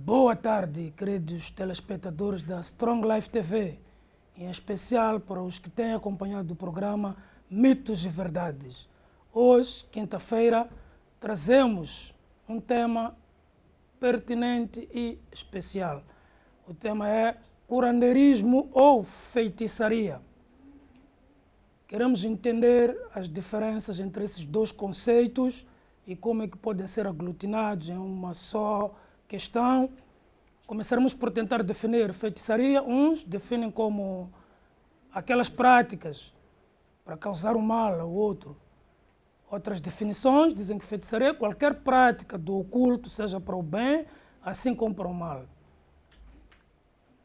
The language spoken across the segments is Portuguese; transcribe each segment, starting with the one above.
Boa tarde, queridos telespectadores da Strong Life TV, em especial para os que têm acompanhado o programa Mitos e Verdades. Hoje, quinta-feira, trazemos um tema pertinente e especial. O tema é curandeirismo ou feitiçaria. Queremos entender as diferenças entre esses dois conceitos e como é que podem ser aglutinados em uma só questão. Começaremos por tentar definir feitiçaria. Uns definem como aquelas práticas para causar o mal ao outro. Outras definições dizem que feitiçaria é qualquer prática do oculto, seja para o bem, assim como para o mal.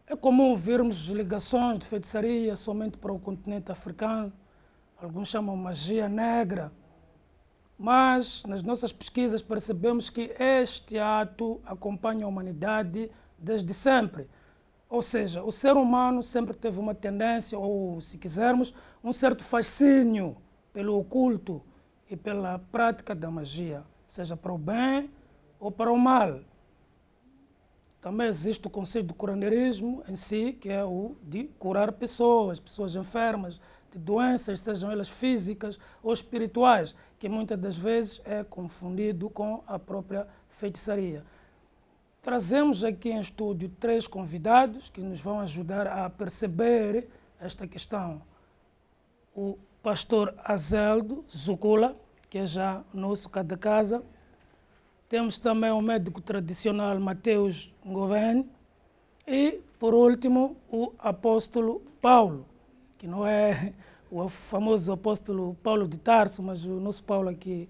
É comum vermos ligações de feitiçaria somente para o continente africano. Alguns chamam magia negra. Mas, nas nossas pesquisas, percebemos que este ato acompanha a humanidade desde sempre. Ou seja, o ser humano sempre teve uma tendência, ou, se quisermos, um certo fascínio pelo oculto e pela prática da magia, seja para o bem ou para o mal. Também existe o conceito do curandeirismo em si, que é o de curar pessoas enfermas, de doenças, sejam elas físicas ou espirituais, que muitas das vezes é confundido com a própria feitiçaria. Trazemos aqui em estúdio 3 convidados que nos vão ajudar a perceber esta questão. O pastor Azeldo Zucula, que é já nosso cá da casa. Temos também o médico tradicional Mateus Ngoven e, por último, o apóstolo Paulo, que não é o famoso apóstolo Paulo de Tarso, mas o nosso Paulo aqui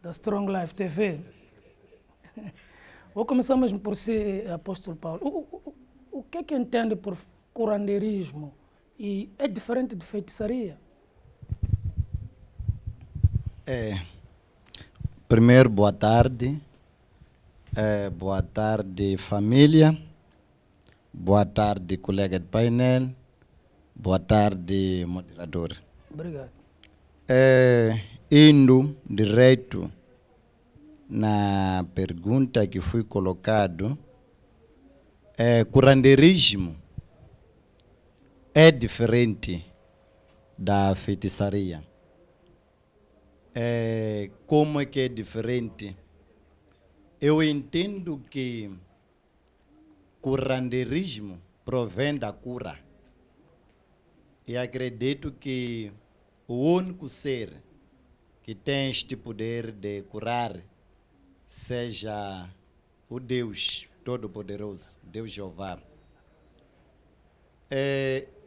da Strong Life TV. Vou começar mesmo por si, apóstolo Paulo. O que é que entende por curandeirismo e é diferente de feitiçaria? Primeiro, boa tarde. Boa tarde, família. Boa tarde, colega de painel. Boa tarde, moderador. Obrigado. Indo direto na pergunta que foi colocado, curandeirismo é diferente da feitiçaria. Como é que é diferente? Eu entendo que curandeirismo provém da cura. E acredito que o único ser que tem este poder de curar seja o Deus Todo-Poderoso, Deus Jeová.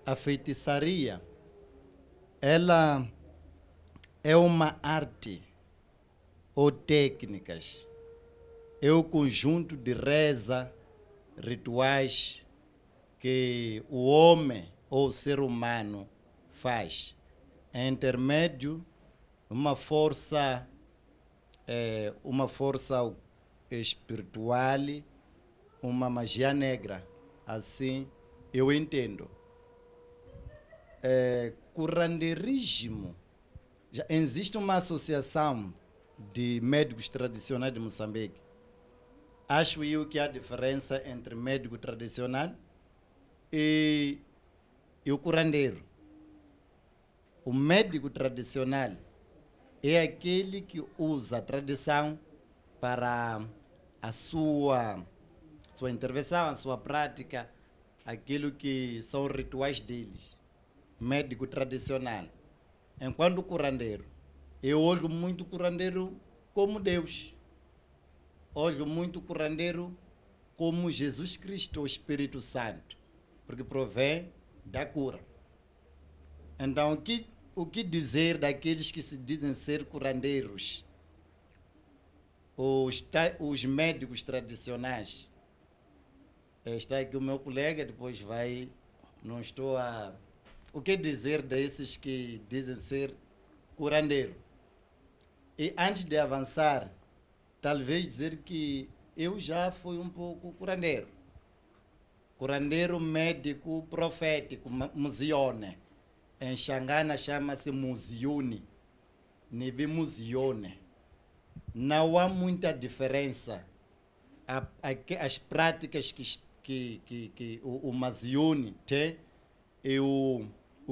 A feitiçaria, ela é uma arte ou técnicas, é o conjunto de reza, rituais que o homem ou o ser humano faz em intermédio uma força espiritual, uma magia negra. Assim eu entendo. Curandeirismo, já existe uma associação de médicos tradicionais de Moçambique. Acho eu que há diferença entre médico tradicional e o curandeiro. O médico tradicional é aquele que usa a tradição para a sua intervenção, a sua prática, aquilo que são rituais deles. Médico tradicional. Enquanto o curandeiro, eu olho muito o curandeiro como Deus. Olho muito o curandeiro como Jesus Cristo, o Espírito Santo, porque provém da cura. Então, o que dizer daqueles que se dizem ser curandeiros? Os médicos tradicionais. Está aqui o meu colega, depois vai... Não estou a... O que dizer desses que dizem ser curandeiro? E antes de avançar, talvez dizer que eu já fui um pouco curandeiro. Curandeiro médico profético, Muzione. Em Xangana chama-se Muzione. Nivi Muzione. Não há muita diferença as práticas que o Maziuni tem e o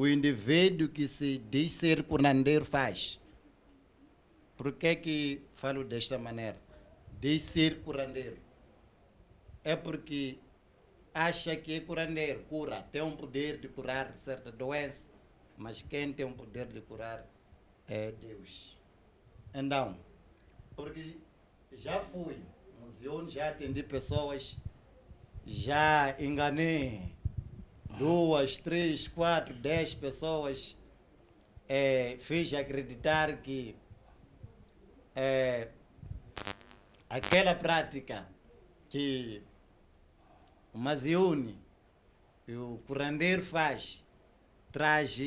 indivíduo que se diz ser curandeiro faz. Por que falo desta maneira? Diz ser curandeiro. É porque acha que é curandeiro, cura, tem um poder de curar certa doença, mas quem tem um poder de curar é Deus. Então, porque já fui, museu, já atendi pessoas, já enganei 2, 3, 4, 10 pessoas, fiz acreditar que aquela prática que o Maziuni e o curandeiro faz, traz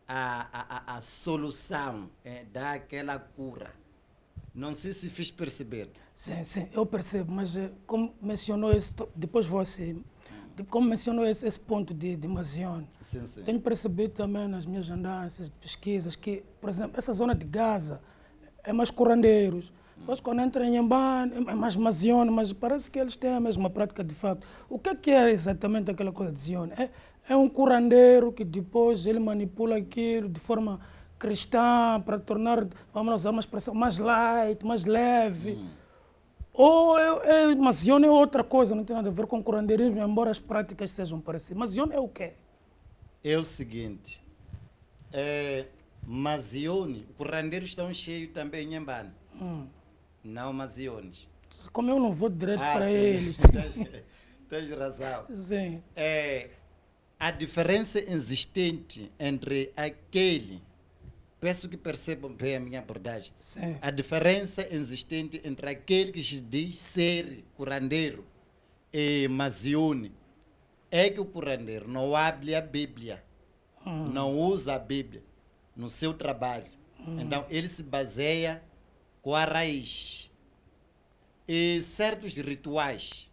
a solução, daquela cura. Não sei se fiz perceber. Sim, eu percebo, mas como mencionou esse, depois você, como mencionou esse ponto de Maziuni, Sim. tenho percebido também nas minhas andanças, pesquisas, que, por exemplo, essa zona de Gaza é mais curandeiros. Depois, quando entra em Inhambane, é mais Maziuni, mas parece que eles têm a mesma prática de fato. O que é exatamente aquela coisa de Zioni? É um curandeiro que depois ele manipula aquilo de forma cristã para tornar, vamos usar uma expressão, mais light, mais leve. Ou Mazioni é outra coisa, não tem nada a ver com curandeirismo, embora as práticas sejam parecidas. Mazioni é o quê? É o seguinte, Mazioni, curandeiros estão cheios também em Inhambane. Não Maziones. Como eu não vou direto para sim. eles. Tens razão. Sim. A diferença existente entre aquele, peço que percebam bem a minha abordagem, Sim. a diferença existente entre aquele que se diz ser curandeiro e Maziuni é que o curandeiro não abre a Bíblia, não usa a Bíblia no seu trabalho. Então ele se baseia com a raiz e certos rituais,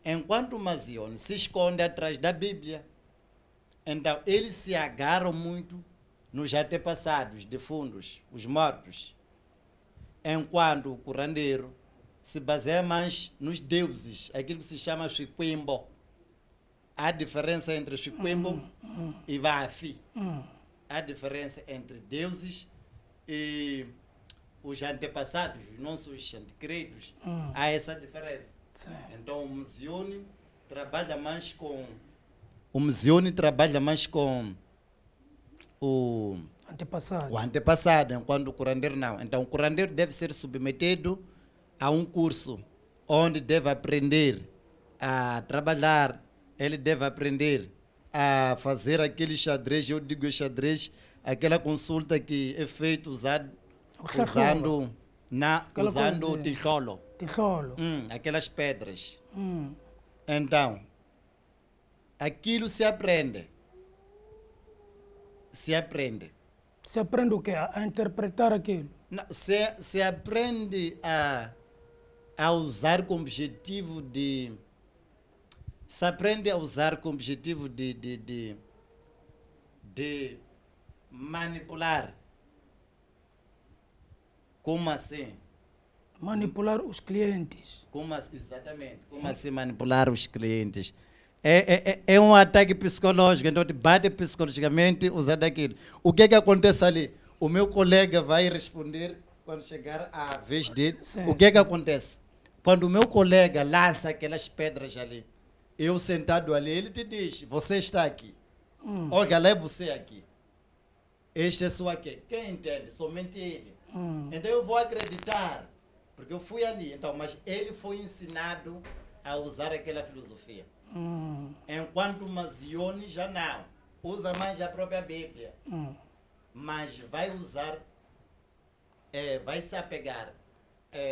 enquanto o Mazioni se esconde atrás da Bíblia. Então eles se agarram muito nos antepassados, defuntos, os mortos, enquanto o curandeiro se baseia mais nos deuses, aquilo que se chama Chikwembo. Há diferença entre Chikwembo e Vafi. Há diferença entre deuses e os antepassados, os nossos anticredos. Há essa diferença. Sim. Então o Maziuni trabalha mais com o antepassado, enquanto o curandeiro não. Então o curandeiro deve ser submetido a um curso onde deve aprender a trabalhar, ele deve aprender a fazer aquele xadrez, eu digo xadrez, aquela consulta que é feita usando tijolo. Aquelas pedras. Então, aquilo se aprende. Se aprende o quê? A interpretar aquilo? Não, se aprende a usar com objetivo de... Se aprende a usar com objetivo de manipular. Como assim? Manipular os clientes. Exatamente. Como assim manipular os clientes? É um ataque psicológico, então te bate psicologicamente usando aquilo. O que acontece ali? O meu colega vai responder quando chegar a vez dele. Sim, o que acontece? Quando o meu colega lança aquelas pedras ali, eu sentado ali, ele te diz, você está aqui. Olha, lá é você aqui. Este é sua aqui. Quem entende? Somente ele. Então eu vou acreditar, porque eu fui ali. Então, mas ele foi ensinado a usar aquela filosofia. Enquanto o Mazioni já não. Usa mais a própria Bíblia. Mas vai usar, vai se apegar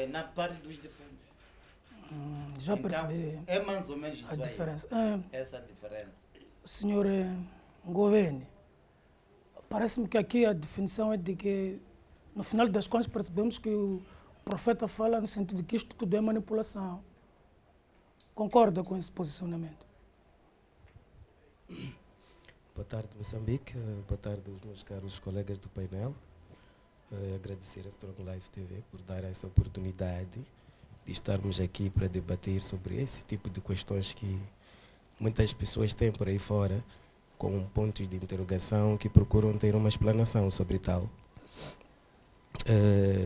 na parte dos defuntos. Já então, percebi. É mais ou menos isso a diferença. Essa diferença. Senhor Govene, parece-me que aqui a definição é de que, no final das contas, percebemos que o profeta fala no sentido de que isto tudo é manipulação. Concorda com esse posicionamento? Boa tarde, Moçambique. Boa tarde, os meus caros colegas do painel. Agradecer a Strong Life TV por dar essa oportunidade de estarmos aqui para debater sobre esse tipo de questões que muitas pessoas têm por aí fora, com pontos de interrogação que procuram ter uma explanação sobre tal.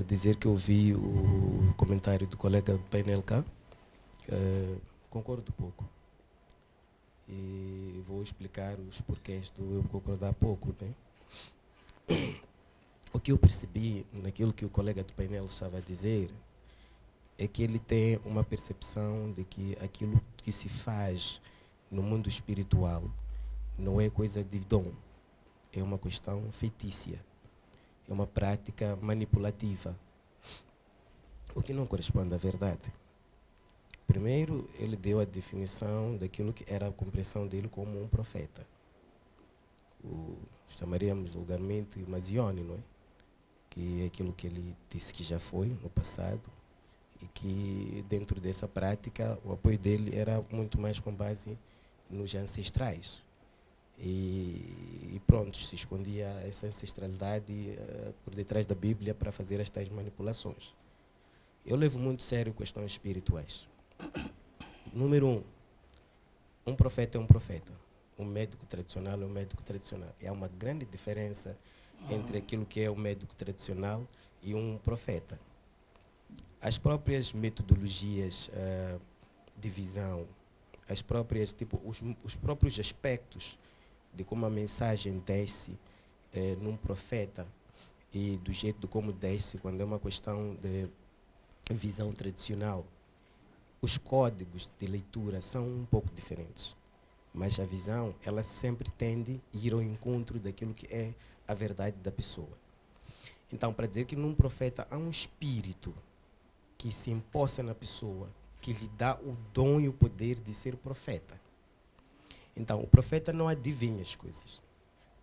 Dizer que ouvi o comentário do colega do painel cá, concordo pouco. E vou explicar os porquês do eu concordar pouco, né? O que eu percebi naquilo que o colega do painel estava a dizer é que ele tem uma percepção de que aquilo que se faz no mundo espiritual não é coisa de dom, é uma questão feiticia, é uma prática manipulativa, o que não corresponde à verdade. Primeiro, ele deu a definição daquilo que era a compreensão dele como um profeta. Chamaríamos vulgarmente Mazione, não é? Que é aquilo que ele disse que já foi no passado e que dentro dessa prática o apoio dele era muito mais com base nos ancestrais. E pronto, se escondia essa ancestralidade por detrás da Bíblia para fazer estas manipulações. Eu levo muito sério questões espirituais. Número um profeta é um profeta. Um médico tradicional é um médico tradicional. Há uma grande diferença entre aquilo que é o médico tradicional e um profeta. As próprias metodologias de visão, as próprias, os próprios aspectos de como a mensagem desce num profeta e do jeito de como desce quando é uma questão de visão tradicional, os códigos de leitura são um pouco diferentes, mas a visão ela sempre tende a ir ao encontro daquilo que é a verdade da pessoa. Então, para dizer que num profeta há um espírito que se imposta na pessoa, que lhe dá o dom e o poder de ser profeta. Então, o profeta não adivinha as coisas.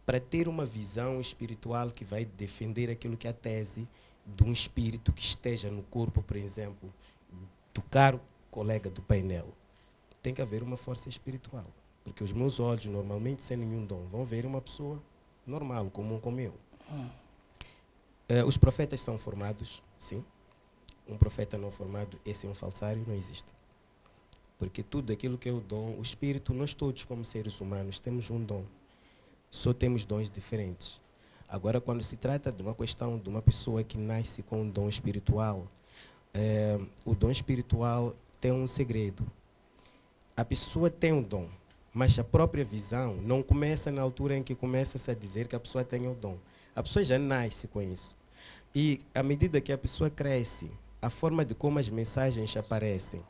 Para ter uma visão espiritual que vai defender aquilo que é a tese de um espírito que esteja no corpo, por exemplo, do caro colega do painel, tem que haver uma força espiritual. Porque os meus olhos, normalmente, sem nenhum dom, vão ver uma pessoa normal, comum como eu. Os profetas são formados, sim. Um profeta não formado, esse é um falsário, não existe. Porque tudo aquilo que é o dom, o espírito, nós todos como seres humanos temos um dom. Só temos dons diferentes. Agora, quando se trata de uma questão de uma pessoa que nasce com um dom espiritual, o dom espiritual tem um segredo. A pessoa tem um dom, mas a própria visão não começa na altura em que começa-se a dizer que a pessoa tem o dom. A pessoa já nasce com isso. E à medida que a pessoa cresce, a forma de como as mensagens aparecem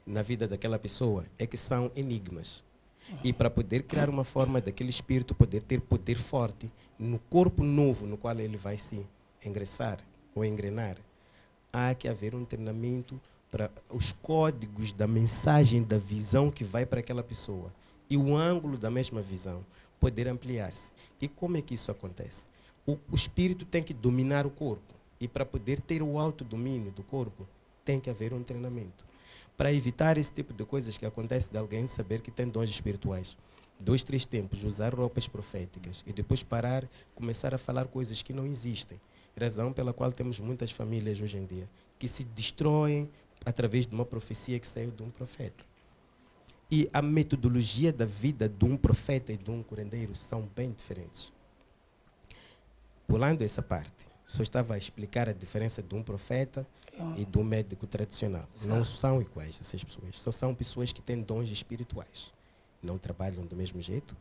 na vida daquela pessoa é que são enigmas. E para poder criar uma forma daquele espírito poder ter poder forte no corpo novo no qual ele vai se ingressar ou engrenar, há que haver um treinamento para os códigos da mensagem, da visão que vai para aquela pessoa e o ângulo da mesma visão poder ampliar-se. E como é que isso acontece? O espírito tem que dominar o corpo e para poder ter o autodomínio do corpo tem que haver um treinamento. Para evitar esse tipo de coisas que acontece de alguém saber que tem dons espirituais, 2, 3 tempos, usar roupas proféticas e depois parar, começar a falar coisas que não existem. Razão pela qual temos muitas famílias hoje em dia que se destroem através de uma profecia que saiu de um profeta. E a metodologia da vida de um profeta e de um curandeiro são bem diferentes. Pulando essa parte, só estava a explicar a diferença de um profeta e de um médico tradicional. Não são iguais essas pessoas, só são pessoas que têm dons espirituais. Não trabalham do mesmo jeito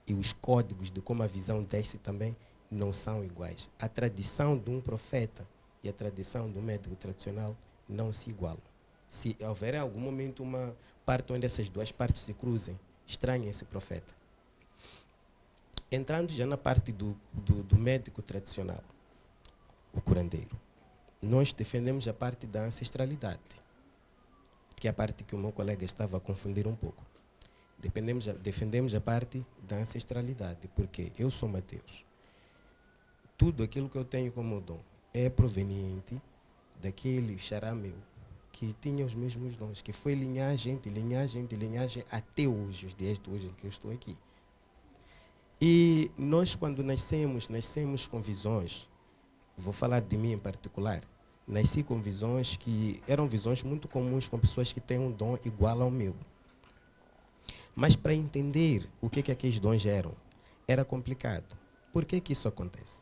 e os códigos de como a visão desce também não são iguais. A tradição de um profeta e a tradição do médico tradicional não se igualam. Se houver em algum momento uma parte onde essas duas partes se cruzem, estranhem esse profeta. Entrando já na parte do médico tradicional, o curandeiro, nós defendemos a parte da ancestralidade, que é a parte que o meu colega estava a confundir um pouco. Defendemos a parte da ancestralidade, porque eu sou Mateus. Tudo aquilo que eu tenho como dom é proveniente daquele xará meu, que tinha os mesmos dons, que foi linhagem de linhagem de linhagem até hoje, os dias de hoje em que eu estou aqui. E nós, quando nascemos com visões. Vou falar de mim em particular. nasci com visões que eram visões muito comuns com pessoas que têm um dom igual ao meu. Mas para entender o que aqueles dons eram, era complicado. Por que isso acontece?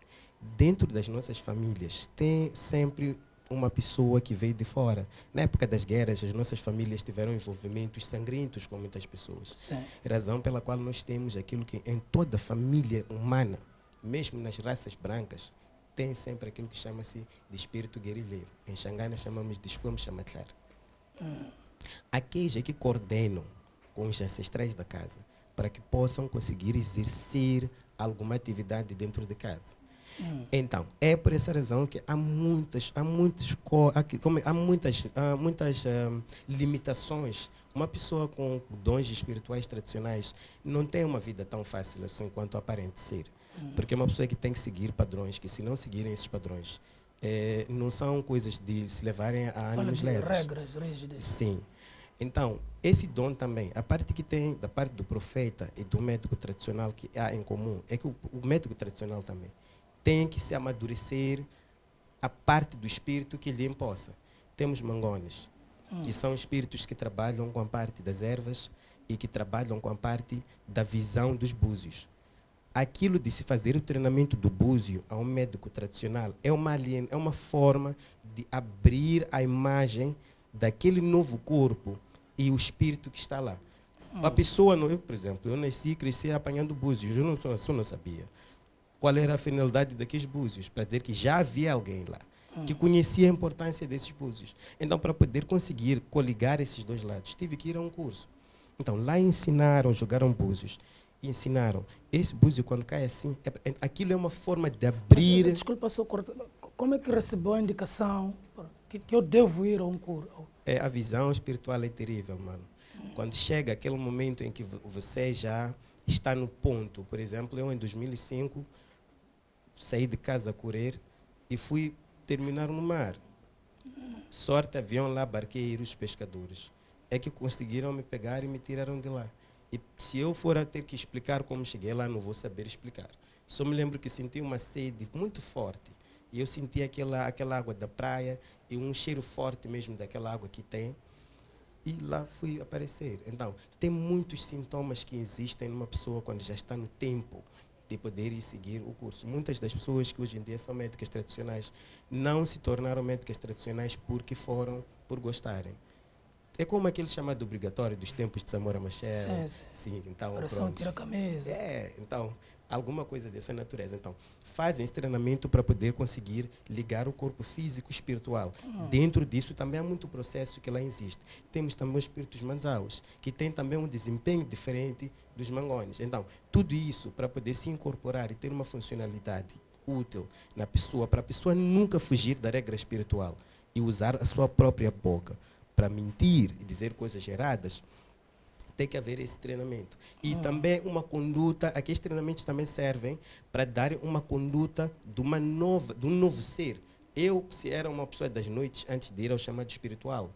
Dentro das nossas famílias tem sempre uma pessoa que veio de fora. Na época das guerras, as nossas famílias tiveram envolvimentos sangrentos com muitas pessoas. Sim. Razão pela qual nós temos aquilo que em toda família humana, mesmo nas raças brancas, tem sempre aquilo que chama-se de espírito guerrilheiro. Em Xangana chamamos de Esquam Chamatlar. Aqueles que coordenam com os ancestrais da casa para que possam conseguir exercer alguma atividade dentro de casa. Então, é por essa razão que há muitas limitações. Uma pessoa com dons espirituais tradicionais não tem uma vida tão fácil assim quanto aparente ser. Porque é uma pessoa que tem que seguir padrões, que se não seguirem esses padrões, não são coisas de se levarem a ânimos leves. Regras rígidas. Sim. Então, esse dom também, a parte que tem da parte do profeta e do médico tradicional que há em comum, é que o médico tradicional também tem que se amadurecer a parte do espírito que lhe impossa. Temos mangones, que são espíritos que trabalham com a parte das ervas e que trabalham com a parte da visão dos búzios. Aquilo de se fazer o treinamento do búzio a um médico tradicional é uma forma de abrir a imagem daquele novo corpo e o espírito que está lá. A pessoa, eu, por exemplo, eu nasci e cresci apanhando búzios, eu não sabia qual era a finalidade daqueles búzios, para dizer que já havia alguém lá, que conhecia a importância desses búzios. Então, para poder conseguir coligar esses dois lados, tive que ir a um curso. Então, lá ensinaram, jogaram búzios, ensinaram. Esse búzio, quando cai assim, aquilo é uma forma de abrir... Mas, desculpa só cortar, como é que recebeu a indicação que eu devo ir a um curso? A visão espiritual é terrível, mano. Quando chega aquele momento em que você já está no ponto, por exemplo, eu em 2005 saí de casa a correr e fui terminar no mar. Sorte, haviam lá barqueiros, pescadores. É que conseguiram me pegar e me tiraram de lá. E se eu for a ter que explicar como cheguei lá, não vou saber explicar. Só me lembro que senti uma sede muito forte. E eu senti aquela água da praia e um cheiro forte mesmo daquela água que tem. E lá fui aparecer. Então, tem muitos sintomas que existem numa pessoa quando já está no tempo de poder ir seguir o curso. Muitas das pessoas que hoje em dia são médicas tradicionais não se tornaram médicas tradicionais porque foram por gostarem. É como aquele chamado obrigatório dos tempos de Samora Machel. Sim, então, coração tira a camisa. Então, alguma coisa dessa natureza. Então, fazem esse treinamento para poder conseguir ligar o corpo físico e espiritual. Dentro disso também há muito processo que lá existe. Temos também os espíritos manzaus, que têm também um desempenho diferente dos mangones. Então, tudo isso para poder se incorporar e ter uma funcionalidade útil na pessoa, para a pessoa nunca fugir da regra espiritual e usar a sua própria boca para mentir e dizer coisas erradas, tem que haver esse treinamento. E também uma conduta, aqueles treinamentos também servem para dar uma conduta de um novo ser. Eu, se era uma pessoa das noites, antes de ir ao chamado espiritual,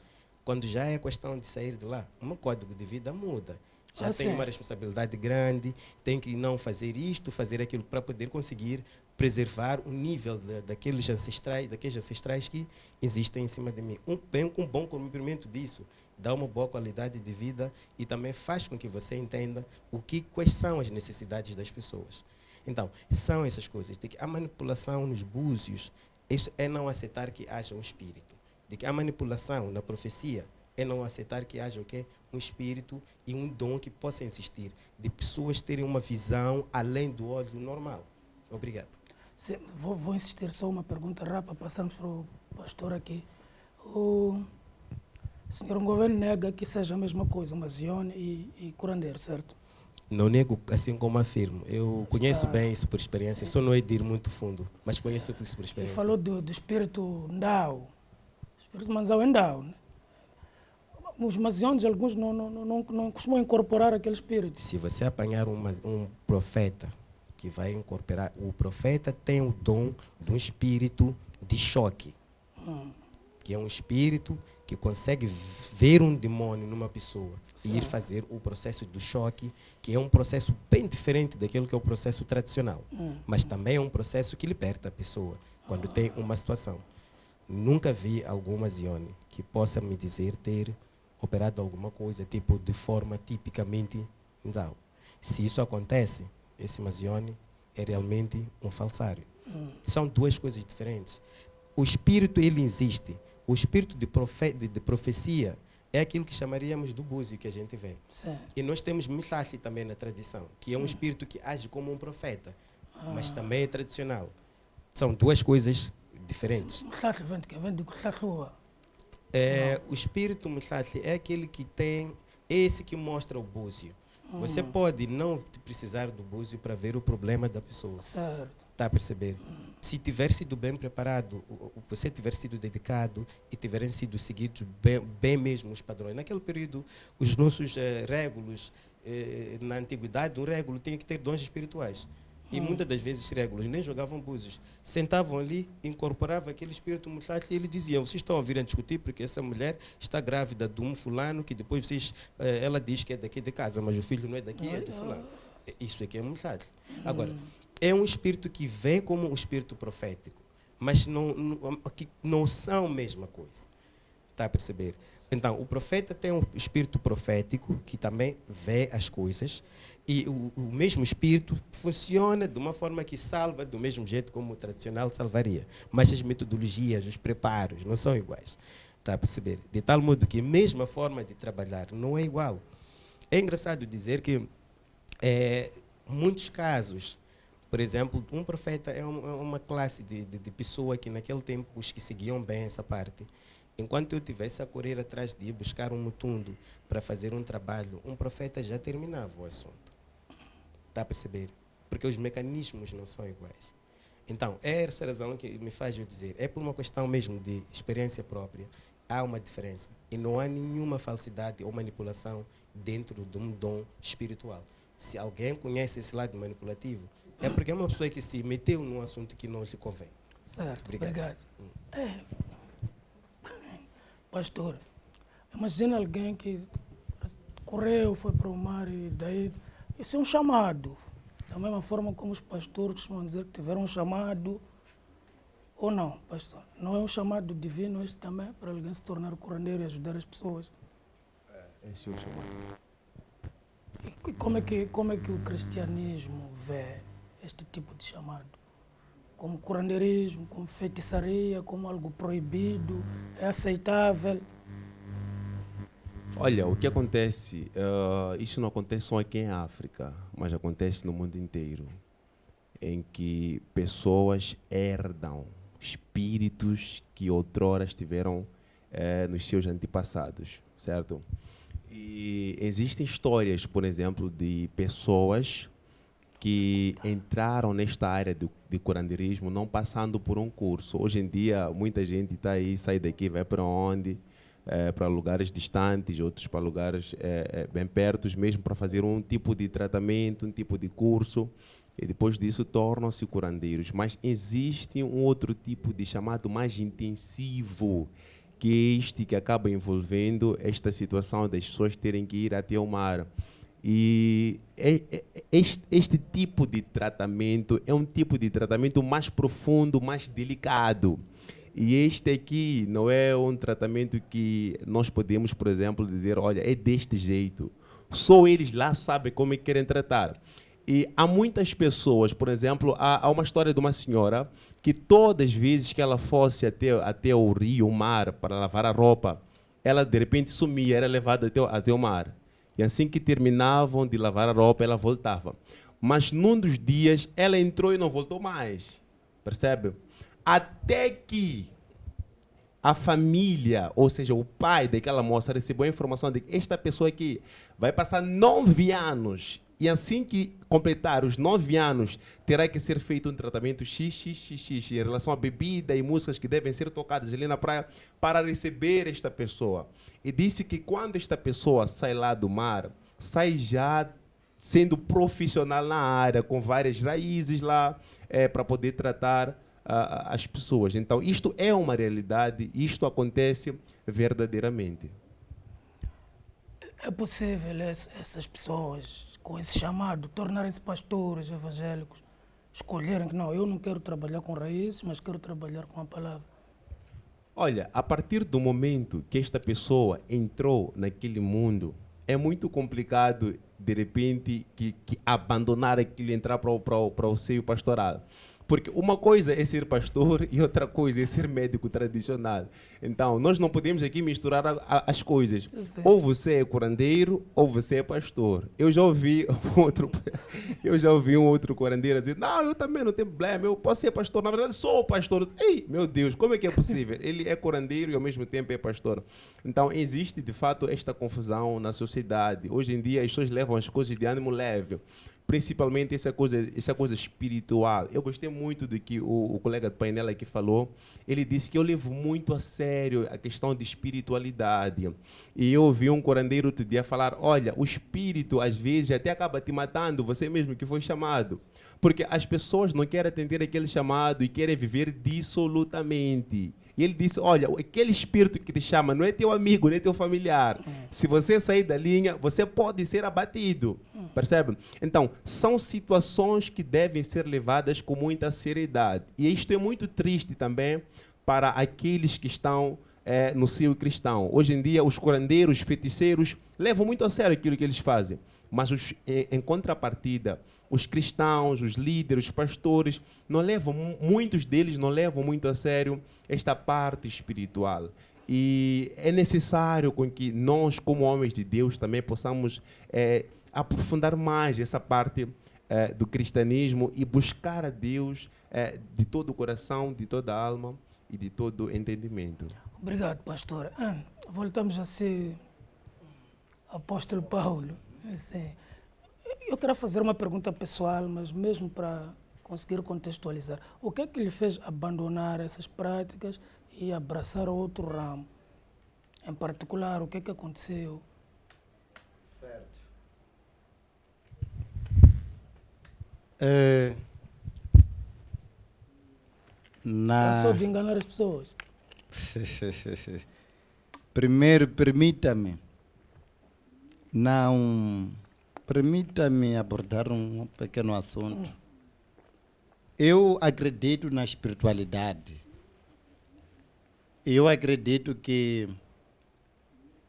quando já é questão de sair de lá, o meu código de vida muda. Já tenho uma responsabilidade grande, tenho que não fazer isto, fazer aquilo, para poder conseguir preservar o nível daqueles ancestrais que existem em cima de mim. Um bom cumprimento disso dá uma boa qualidade de vida e também faz com que você entenda quais são as necessidades das pessoas. Então, são essas coisas. De que a manipulação nos búzios, isso é não aceitar que haja um espírito. De que a manipulação na profecia é não aceitar que haja um espírito e um dom que possa existir, de pessoas terem uma visão além do olho normal. Obrigado. Vou insistir só uma pergunta rápida, passamos para o pastor aqui. O senhor governo nega que seja a mesma coisa, Mazione e curandeiro, certo? Não nego, assim como afirmo. Eu conheço bem isso por experiência, só não é de ir muito fundo, mas conheço isso por experiência. Ele falou do espírito Ndao. O espírito Manzau é Ndao, né? Os Maziones, alguns não costumam incorporar aquele espírito. Se você apanhar um profeta que vai incorporar, o profeta tem o dom de um espírito de choque, que é um espírito que consegue ver um demônio numa pessoa e ir fazer o processo do choque, que é um processo bem diferente daquilo que é o processo tradicional, mas também é um processo que liberta a pessoa quando tem uma situação. Nunca vi algum Mazione que possa me dizer ter operado alguma coisa, tipo, de forma tipicamente. Não. Se isso acontece, esse Mazione é realmente um falsário. São duas coisas diferentes. O espírito, ele existe. O espírito de profecia é aquilo que chamaríamos do búzio que a gente vê. Sim. E nós temos Milachi também na tradição, que é um espírito que age como um profeta, mas também é tradicional. São duas coisas diferentes. Milachi vem de Kuxaxua. O espírito Milachi é aquele que tem, esse que mostra o búzio. Você pode não precisar do búzio para ver o problema da pessoa. Certo. Está a perceber? Se tiver sido bem preparado, você tiver sido dedicado e tiverem sido seguidos bem mesmo os padrões. Naquele período, os nossos régulos, na antiguidade, um régulo tinha que ter dons espirituais. E muitas das vezes os régulos nem jogavam búzios. Sentavam ali, incorporavam aquele espírito Milachi e ele dizia: vocês estão a vir a discutir porque essa mulher está grávida de um fulano que depois vocês, ela diz que é daqui de casa, mas o filho não é daqui, é do fulano. Isso aqui é Milachi. Agora, é um espírito que vem como um espírito profético, mas que não são a mesma coisa. Está a perceber? Então, o profeta tem um espírito profético que também vê as coisas e o mesmo espírito funciona de uma forma que salva do mesmo jeito como o tradicional salvaria. Mas as metodologias, os preparos não são iguais. Está a perceber? De tal modo que a mesma forma de trabalhar não é igual. É engraçado dizer que, muitos casos, por exemplo, um profeta é uma classe de pessoa que naquele tempo os que seguiam bem essa parte, enquanto eu estivesse a correr atrás de ir buscar um mutundo para fazer um trabalho, um profeta já terminava o assunto. Está a perceber? Porque os mecanismos não são iguais. Então, é essa razão que me faz eu dizer, é por uma questão mesmo de experiência própria, há uma diferença. E não há nenhuma falsidade ou manipulação dentro de um dom espiritual. Se alguém conhece esse lado manipulativo, é porque é uma pessoa que se meteu num assunto que não lhe convém. Certo, obrigado. Pastor, imagina alguém que correu, foi para o mar e daí... Isso é um chamado. Da mesma forma como os pastores costumam dizer que tiveram um chamado, ou não, pastor? Não é um chamado divino este também, para alguém se tornar curandeiro e ajudar as pessoas? Esse é o chamado. E como é que o cristianismo vê este tipo de chamado? Como curandeirismo, como feitiçaria, como algo proibido, é aceitável? Olha, o que acontece, isso não acontece só aqui em África, mas acontece no mundo inteiro, em que pessoas herdam espíritos que outrora estiveram nos seus antepassados, certo? E existem histórias, por exemplo, de pessoas que entraram nesta área de curandeirismo não passando por um curso. Hoje em dia, muita gente está aí, sai daqui, vai para onde? Para lugares distantes, outros para lugares bem perto, mesmo para fazer um tipo de tratamento, um tipo de curso, e depois disso tornam-se curandeiros. Mas existe um outro tipo de chamado mais intensivo, que é este que acaba envolvendo esta situação das pessoas terem que ir até o mar. E este tipo de tratamento é um tipo de tratamento mais profundo, mais delicado. E este aqui não é um tratamento que nós podemos, por exemplo, dizer, olha, é deste jeito. Só eles lá sabem como é que querem tratar. E há muitas pessoas, por exemplo, há uma história de uma senhora que todas as vezes que ela fosse até o rio, o mar, para lavar a roupa, ela de repente sumia, era levada até o mar. E assim que terminavam de lavar a roupa, ela voltava. Mas num dos dias, ela entrou e não voltou mais. Percebe? Até que a família, ou seja, o pai daquela moça, recebeu a informação de que esta pessoa aqui vai passar 9 anos. E assim que completar os 9 anos, terá que ser feito um tratamento XXXX em relação à bebida e músicas que devem ser tocadas ali na praia para receber esta pessoa. E disse que quando esta pessoa sai lá do mar, sai já sendo profissional na área, com várias raízes lá, para poder tratar as pessoas. Então, isto é uma realidade, isto acontece verdadeiramente. É possível essas pessoas, com esse chamado, tornarem-se pastores evangélicos, escolherem que não, eu não quero trabalhar com raízes, mas quero trabalhar com a palavra? Olha, a partir do momento que esta pessoa entrou naquele mundo, é muito complicado, de repente, que abandonar aquilo e entrar para o seio pastoral. Porque uma coisa é ser pastor e outra coisa é ser médico tradicional. Então, nós não podemos aqui misturar as coisas. Ou você é curandeiro, ou você é pastor. Eu já ouvi um outro curandeiro dizer, não, eu também não tenho problema, eu posso ser pastor. Na verdade, sou pastor. Ei, meu Deus, como é que é possível? Ele é curandeiro e ao mesmo tempo é pastor. Então, existe, de fato, esta confusão na sociedade. Hoje em dia, as pessoas levam as coisas de ânimo leve. Principalmente essa coisa espiritual. Eu gostei muito do que o colega de painel aqui falou. Ele disse que eu levo muito a sério a questão de espiritualidade. E eu ouvi um curandeiro outro dia falar, olha, o espírito às vezes até acaba te matando, você mesmo que foi chamado. Porque as pessoas não querem atender aquele chamado e querem viver dissolutamente. E ele disse, olha, aquele espírito que te chama não é teu amigo, não é teu familiar. Se você sair da linha, você pode ser abatido. Percebe? Então, são situações que devem ser levadas com muita seriedade. E isto é muito triste também para aqueles que estão no seio cristão. Hoje em dia, os curandeiros, feiticeiros, levam muito a sério aquilo que eles fazem. Mas, em contrapartida, os cristãos, os líderes, os pastores, muitos deles não levam muito a sério esta parte espiritual. E é necessário com que nós, como homens de Deus, também possamos aprofundar mais essa parte do cristianismo e buscar a Deus de todo o coração, de toda a alma e de todo o entendimento. Obrigado, pastor. Voltamos a ser apóstolo Paulo. Sim. Eu quero fazer uma pergunta pessoal, mas mesmo para conseguir contextualizar. O que é que lhe fez abandonar essas práticas e abraçar outro ramo? Em particular, o que é que aconteceu? Certo. Cansou de enganar as pessoas? Primeiro, permita-me abordar um pequeno assunto. Eu acredito na espiritualidade. Eu acredito que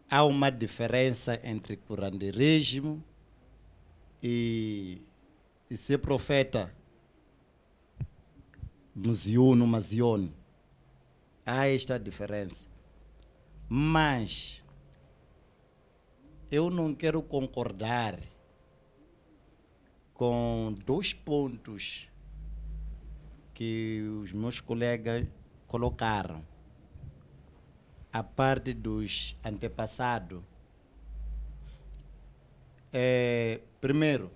há uma diferença entre curandeirismo e ser profeta Mazione. Há esta diferença. Mas eu não quero concordar com 2 pontos que os meus colegas colocaram. A parte dos antepassados. Primeiro,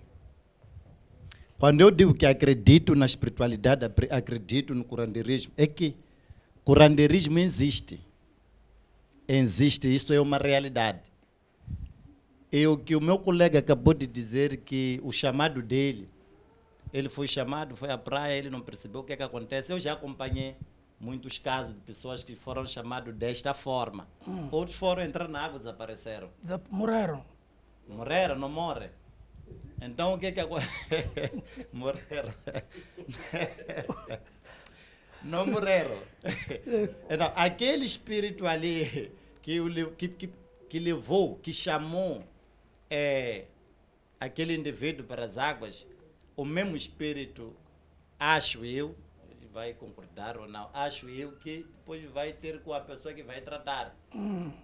quando eu digo que acredito na espiritualidade, acredito no curandeirismo, é que curandeirismo existe. Existe, isso é uma realidade. E o que o meu colega acabou de dizer, que o chamado dele, ele foi chamado, foi à praia, ele não percebeu o que é que acontece. Eu já acompanhei muitos casos de pessoas que foram chamadas desta forma. Outros foram entrar na água e desapareceram. Morreram. Morreram, não morrem. Então o que é que acontece? Morreram. Não morreram. Então, aquele espírito ali que levou, que chamou aquele indivíduo para as águas, o mesmo espírito, acho eu, ele vai concordar ou não, acho eu que depois vai ter com a pessoa que vai tratar.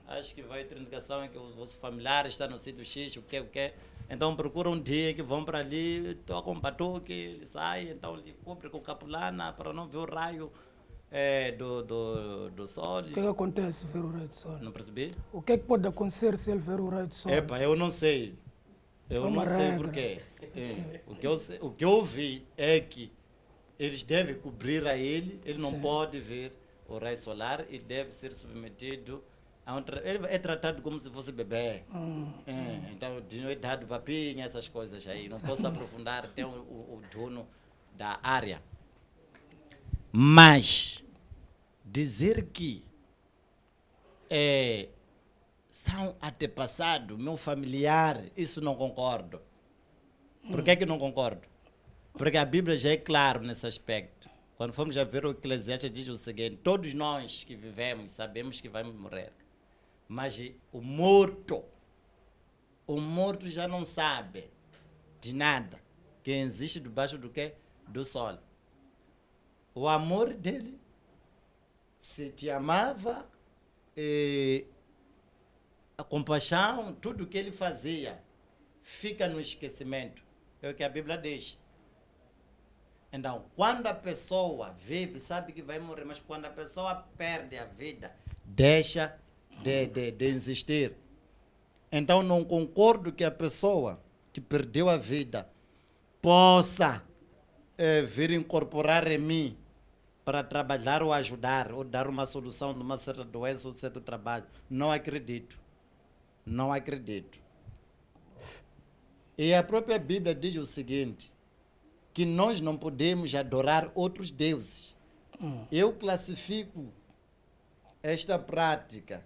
Acho que vai ter indicação que os vossos familiares estão no sítio X, o que. Então procura um dia que vão para ali, tocam um batuque, ele sai, então ele cobre com capulana para não ver o raio do sol. O que acontece se ver o raio do sol? Não percebi? O que é que pode acontecer se ele ver o raio do sol? Eu não sei. Eu não sei porquê. O que eu vi é que eles devem cobrir a ele não pode ver o raio solar e deve ser submetido a ele é tratado como se fosse bebê. Então, é dado papinha, essas coisas aí. Não posso aprofundar até o dono da área. Mas dizer que são antepassados, meu familiar, isso não concordo. Por que não concordo? Porque a Bíblia já é clara nesse aspecto. Quando formos a ver o Eclesiastes, diz o seguinte: todos nós que vivemos sabemos que vamos morrer. Mas o morto já não sabe de nada que existe debaixo do quê? Do sol. O amor dele, se te amava, a compaixão, tudo que ele fazia, fica no esquecimento. É o que a Bíblia diz. Então, quando a pessoa vive, sabe que vai morrer, mas quando a pessoa perde a vida, deixa de existir. Então, não concordo que a pessoa que perdeu a vida possa vir incorporar em mim para trabalhar ou ajudar, ou dar uma solução de uma certa doença ou certo trabalho. Não acredito. Não acredito. E a própria Bíblia diz o seguinte, que nós não podemos adorar outros deuses. Eu classifico esta prática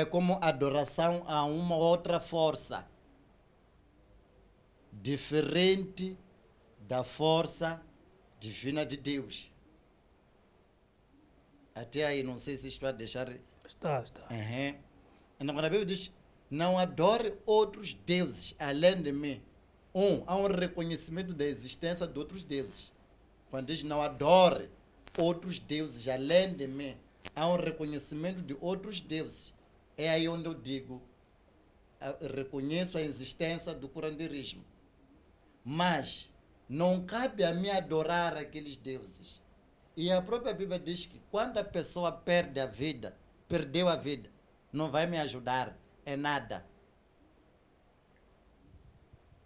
como adoração a uma outra força, diferente da força divina de Deus. Até aí, não sei se isto vai deixar... Está. Então, quando a Bíblia diz, não adore outros deuses além de mim, há um reconhecimento da existência de outros deuses. Quando diz não adore outros deuses além de mim, há um reconhecimento de outros deuses. É aí onde eu digo, reconheço a existência do curandeirismo. Mas não cabe a mim adorar aqueles deuses. E a própria Bíblia diz que quando a pessoa perde a vida, perdeu a vida, não vai me ajudar em nada.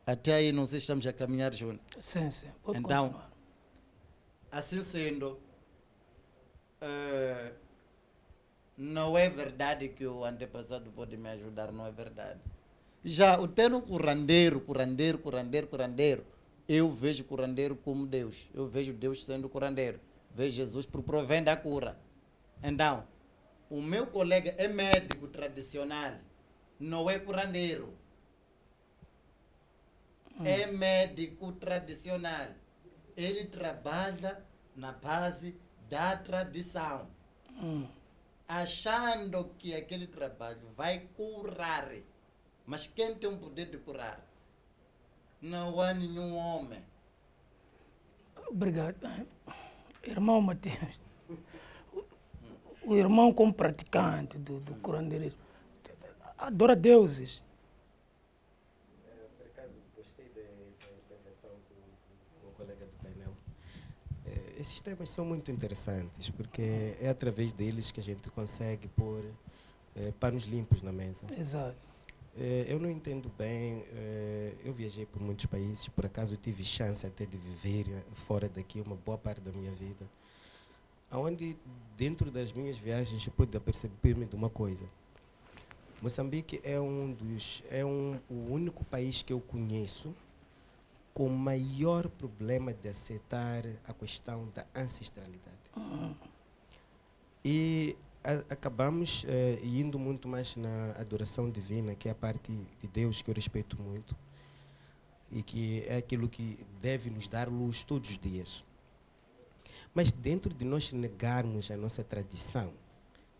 Até aí, não sei se estamos a caminhar juntos. Sim. Pode então, continuar. Assim sendo, não é verdade que o antepassado pode me ajudar, não é verdade. Já o termo curandeiro, eu vejo curandeiro como Deus. Eu vejo Deus sendo curandeiro. Vejo Jesus provendo a cura. Então, o meu colega é médico tradicional, não é curandeiro. É médico tradicional. Ele trabalha na base da tradição, achando que aquele trabalho vai curar. Mas quem tem o poder de curar? Não há nenhum homem. Obrigado. Irmão Matias, o irmão como praticante do curandeirismo, adora deuses. Por acaso, gostei da intervenção do colega do painel. Esses temas são muito interessantes, porque é através deles que a gente consegue pôr panos limpos na mesa. Exato. Eu não entendo bem, eu viajei por muitos países, por acaso eu tive chance até de viver fora daqui uma boa parte da minha vida, onde dentro das minhas viagens eu pude aperceber-me de uma coisa. Moçambique é o único país que eu conheço com maior problema de aceitar a questão da ancestralidade. E acabamos indo muito mais na adoração divina, que é a parte de Deus que eu respeito muito e que é aquilo que deve nos dar luz todos os dias. Mas dentro de nós negarmos a nossa tradição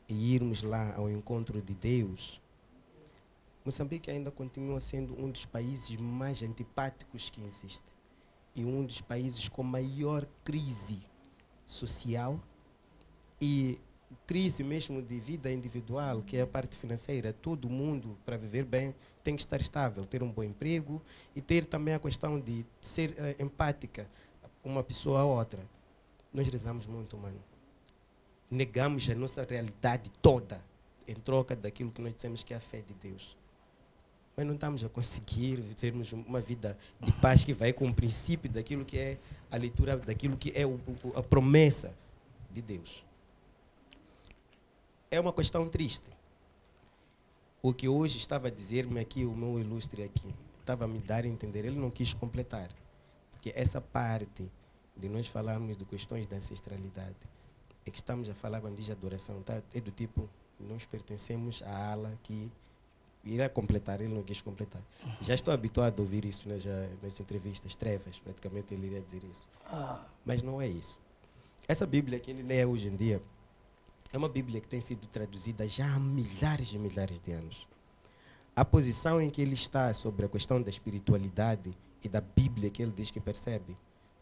e irmos lá ao encontro de Deus, Moçambique ainda continua sendo um dos países mais antipáticos que existe e um dos países com maior crise social e crise mesmo de vida individual, que é a parte financeira. Todo mundo, para viver bem, tem que estar estável, ter um bom emprego e ter também a questão de ser empática uma pessoa a outra. Nós rezamos muito, mano. Negamos a nossa realidade toda em troca daquilo que nós dizemos que é a fé de Deus. Mas não estamos a conseguir termos uma vida de paz que vai com o princípio daquilo que é a leitura, daquilo que é a promessa de Deus. É uma questão triste. O que hoje estava a dizer-me aqui, o meu ilustre aqui, estava a me dar a entender, ele não quis completar, que essa parte de nós falarmos de questões da ancestralidade, é que estamos a falar quando diz adoração, tá? É do tipo, nós pertencemos à ala que irá completar, ele não quis completar. Já estou habituado a ouvir isso nas entrevistas, trevas, praticamente ele iria dizer isso. Mas não é isso. Essa Bíblia que ele lê hoje em dia é uma Bíblia que tem sido traduzida já há milhares e milhares de anos. A posição em que ele está sobre a questão da espiritualidade e da Bíblia que ele diz que percebe,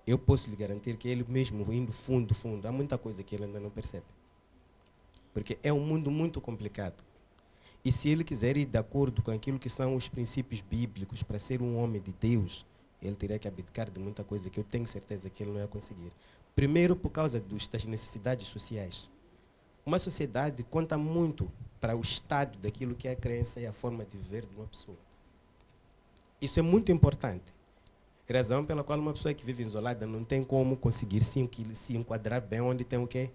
eu posso lhe garantir que ele mesmo, indo fundo, há muita coisa que ele ainda não percebe. Porque é um mundo muito complicado. E se ele quiser ir de acordo com aquilo que são os princípios bíblicos para ser um homem de Deus, ele terá que abdicar de muita coisa que eu tenho certeza que ele não ia conseguir. Primeiro, por causa das necessidades sociais. Uma sociedade conta muito para o estado daquilo que é a crença e a forma de viver de uma pessoa. Isso é muito importante. Razão pela qual uma pessoa que vive isolada não tem como conseguir se enquadrar bem onde tem o quê?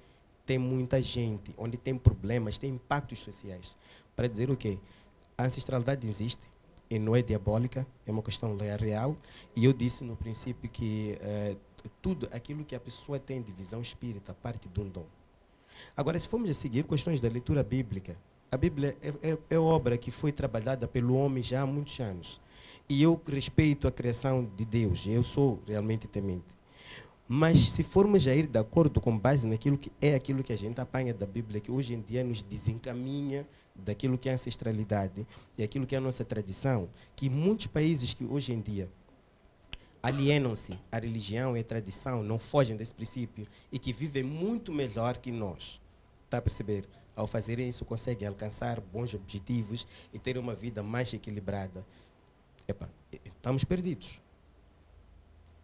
Tem muita gente, onde tem problemas, tem impactos sociais. Para dizer o quê? A ancestralidade existe e não é diabólica, é uma questão real. E eu disse no princípio que tudo aquilo que a pessoa tem de visão espírita parte de um dom. Agora, se formos a seguir questões da leitura bíblica, a Bíblia é obra que foi trabalhada pelo homem já há muitos anos. E eu respeito a criação de Deus, eu sou realmente temente. Mas se formos a ir de acordo com base naquilo que é aquilo que a gente apanha da Bíblia, que hoje em dia nos desencaminha daquilo que é a ancestralidade e aquilo que é a nossa tradição, que muitos países que hoje em dia alienam-se à religião e à tradição, não fogem desse princípio e que vivem muito melhor que nós. Está a perceber? Ao fazerem isso, conseguem alcançar bons objetivos e ter uma vida mais equilibrada. Estamos perdidos.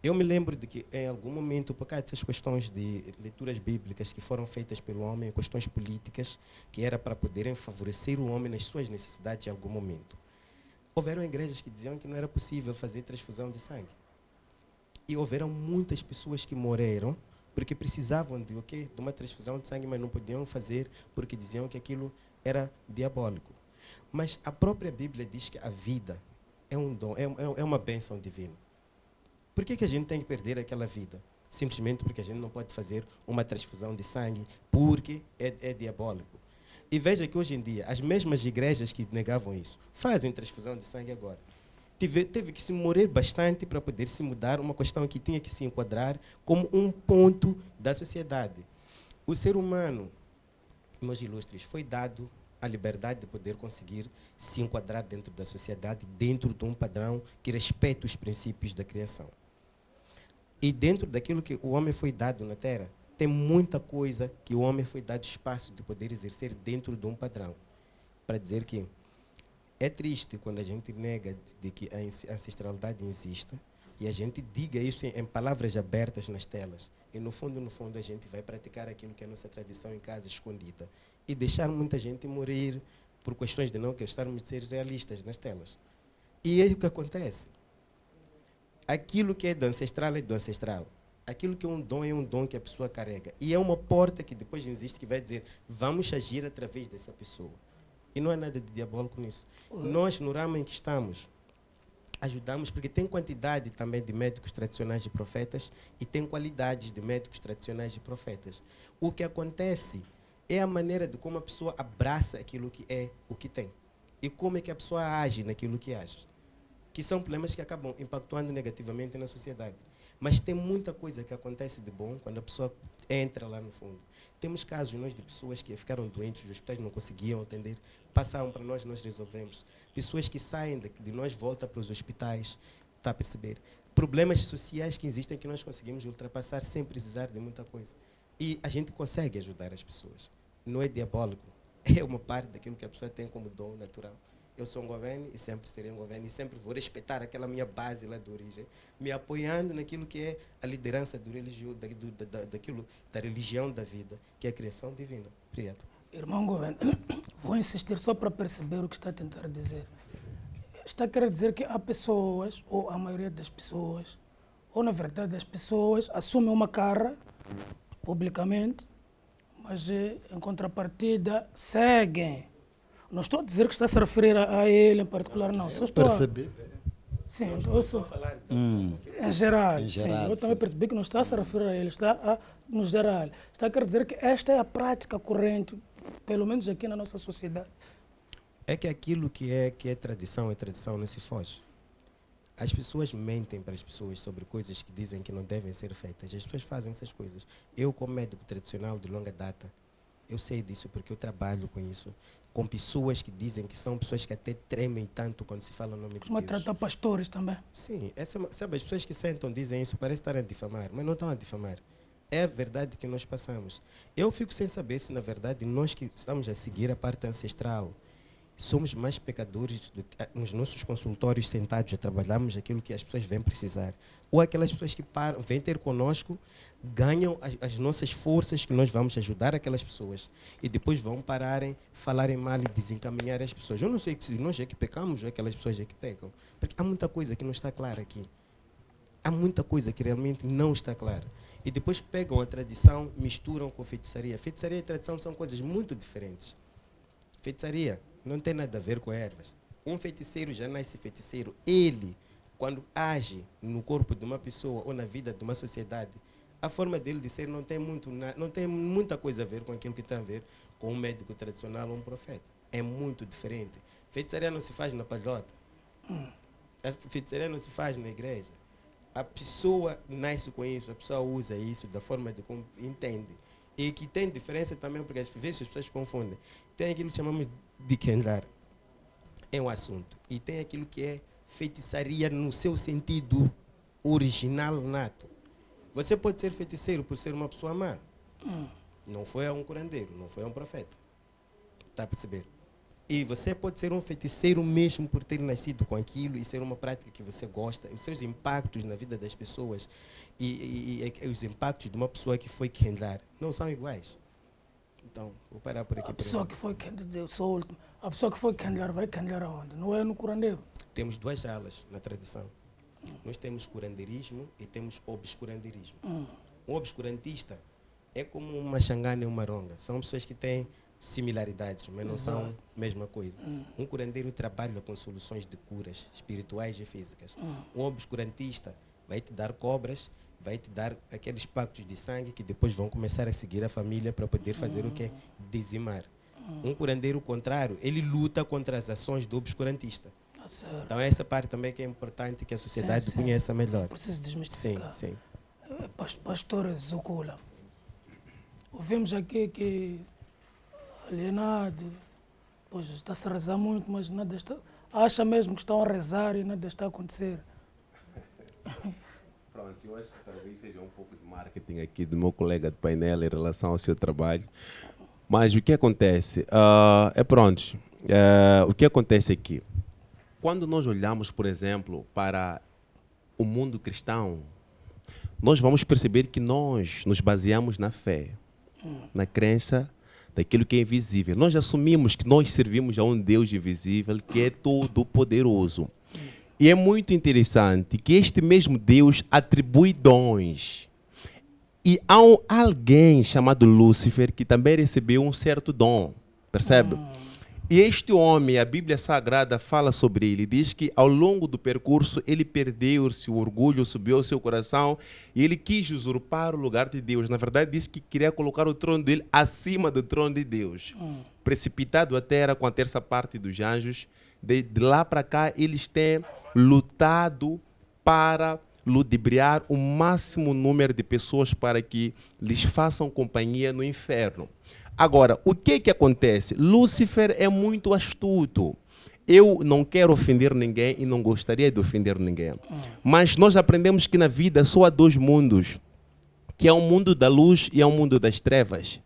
Eu me lembro de que, em algum momento, por causa dessas questões de leituras bíblicas que foram feitas pelo homem, questões políticas, que era para poderem favorecer o homem nas suas necessidades em algum momento, houveram igrejas que diziam que não era possível fazer transfusão de sangue. E houveram muitas pessoas que morreram porque precisavam de uma transfusão de sangue, mas não podiam fazer porque diziam que aquilo era diabólico. Mas a própria Bíblia diz que a vida é um dom, é uma bênção divina. Por que a gente tem que perder aquela vida? Simplesmente porque a gente não pode fazer uma transfusão de sangue porque é diabólico. E veja que hoje em dia, as mesmas igrejas que negavam isso, fazem transfusão de sangue agora. Teve que se morrer bastante para poder se mudar uma questão que tinha que se enquadrar como um ponto da sociedade. O ser humano, meus ilustres, foi dado a liberdade de poder conseguir se enquadrar dentro da sociedade, dentro de um padrão que respeita os princípios da criação. E dentro daquilo que o homem foi dado na Terra, tem muita coisa que o homem foi dado espaço de poder exercer dentro de um padrão. Para dizer que é triste quando a gente nega de que a ancestralidade exista e a gente diga isso em palavras abertas nas telas. E no fundo, a gente vai praticar aquilo que é a nossa tradição em casa, escondida. E deixar muita gente morrer por questões de não gostarmos de ser realistas nas telas. E é o que acontece. Aquilo que é do ancestral é do ancestral. Aquilo que é um dom que a pessoa carrega. E é uma porta que depois existe que vai dizer, vamos agir através dessa pessoa. E não há nada de diabólico nisso. Nós, no ramo em que estamos, ajudamos, porque tem quantidade também de médicos tradicionais de profetas e tem qualidades de médicos tradicionais de profetas. O que acontece é a maneira de como a pessoa abraça aquilo que é o que tem. E como é que a pessoa age naquilo que age. Que são problemas que acabam impactando negativamente na sociedade. Mas tem muita coisa que acontece de bom quando a pessoa entra lá no fundo. Temos casos de pessoas que ficaram doentes, os hospitais não conseguiam atender, passaram para nós resolvemos. Pessoas que saem de nós, voltam para os hospitais, está a perceber? Problemas sociais que existem que nós conseguimos ultrapassar sem precisar de muita coisa. E a gente consegue ajudar as pessoas. Não é diabólico, é uma parte daquilo que a pessoa tem como dom natural. Eu sou um governo e sempre serei um governo e sempre vou respeitar aquela minha base lá de origem, me apoiando naquilo que é a liderança do da religião da vida, que é a criação divina. Obrigado. Irmão governo, vou insistir só para perceber o que está a tentar dizer. Está a querer dizer que há pessoas, ou a maioria das pessoas, ou na verdade as pessoas assumem uma cara publicamente, mas em contrapartida seguem. Não estou a dizer que está a se referir a ele em particular, não. Só estou Percebi. Sim, eu sou. Em geral, sim. Eu também percebi que não está a se referir a ele, está no geral. Está a querer dizer que esta é a prática corrente, pelo menos aqui na nossa sociedade. É que aquilo que é tradição, não se foge. As pessoas mentem para as pessoas sobre coisas que dizem que não devem ser feitas. As pessoas fazem essas coisas. Eu, como médico tradicional de longa data, eu sei disso porque eu trabalho com isso. Com pessoas que dizem que são pessoas que até tremem tanto quando se fala o nome de Costuma Deus. tratar pastores também. Sim, sabe, as pessoas que sentam dizem isso, parece estar a difamar, mas não estão a difamar. É a verdade que nós passamos. Eu fico sem saber se, na verdade, nós que estamos a seguir a parte ancestral, somos mais pecadores do que nos nossos consultórios sentados a trabalharmos aquilo que as pessoas vêm precisar. Ou aquelas pessoas que vêm ter conosco, ganham as nossas forças que nós vamos ajudar aquelas pessoas e depois vão pararem, falarem mal e desencaminhar as pessoas. Eu não sei se nós é que pecamos ou aquelas pessoas é que pecam. Porque há muita coisa que não está clara aqui. Há muita coisa que realmente não está clara. E depois pegam a tradição, misturam com feitiçaria. Feitiçaria e tradição são coisas muito diferentes. Feitiçaria não tem nada a ver com ervas. Um feiticeiro já nasce feiticeiro. Ele, quando age no corpo de uma pessoa ou na vida de uma sociedade, a forma dele de ser não tem muita coisa a ver com aquilo que tem a ver com um médico tradicional ou um profeta. É muito diferente. Feitiçaria não se faz na palhota. A feitiçaria não se faz na igreja. A pessoa nasce com isso, a pessoa usa isso da forma de como entende. E que tem diferença também, porque às vezes as pessoas confundem. Tem aquilo que chamamos de Kendar, é um assunto. E tem aquilo que é feitiçaria no seu sentido original, nato. Você pode ser feiticeiro por ser uma pessoa má. Não foi um curandeiro, não foi um profeta. Está a perceber? E você pode ser um feiticeiro mesmo por ter nascido com aquilo e ser uma prática que você gosta. Os seus impactos na vida das pessoas e os impactos de uma pessoa que foi Kendar não são iguais. Então, vou parar por aqui. A pessoa que foi Kendar vai Kendar aonde? Não é no curandeiro? Temos duas alas na tradição. Nós temos curandeirismo e temos obscurandirismo. Um obscurantista é como uma xangana e uma ronga. São pessoas que têm similaridades, mas não são a mesma coisa. Um curandeiro trabalha com soluções de curas espirituais e físicas. Um obscurantista vai te dar cobras, vai te dar aqueles pactos de sangue que depois vão começar a seguir a família para poder fazer o que? Dizimar. Um curandeiro contrário, ele luta contra as ações do obscurantista. Então essa parte também que é importante que a sociedade conheça melhor. Preciso desmistificar. Sim. Pastor Zucula, ouvimos aqui que alienado, pois está-se a rezar muito, mas nada está... Acha mesmo que estão a rezar e nada está a acontecer. Pronto, eu acho que talvez seja um pouco de marketing aqui do meu colega de painel em relação ao seu trabalho. Mas o que acontece? O que acontece aqui? Quando nós olhamos, por exemplo, para o mundo cristão, nós vamos perceber que nós nos baseamos na fé, na crença daquilo que é invisível. Nós assumimos que nós servimos a um Deus invisível que é todo-poderoso. E é muito interessante que este mesmo Deus atribui dons. E há alguém chamado Lúcifer que também recebeu um certo dom, percebe? E este homem, a Bíblia Sagrada fala sobre ele, diz que ao longo do percurso ele perdeu o seu orgulho, subiu ao seu coração e ele quis usurpar o lugar de Deus. Na verdade, disse que queria colocar o trono dele acima do trono de Deus. Precipitado à terra com a terça parte dos anjos, de lá para cá eles têm lutado para ludibriar o máximo número de pessoas para que lhes façam companhia no inferno. Agora, o que acontece? Lúcifer é muito astuto. Eu não quero ofender ninguém e não gostaria de ofender ninguém. Mas nós aprendemos que na vida só há dois mundos, que é o mundo da luz e é o mundo das trevas.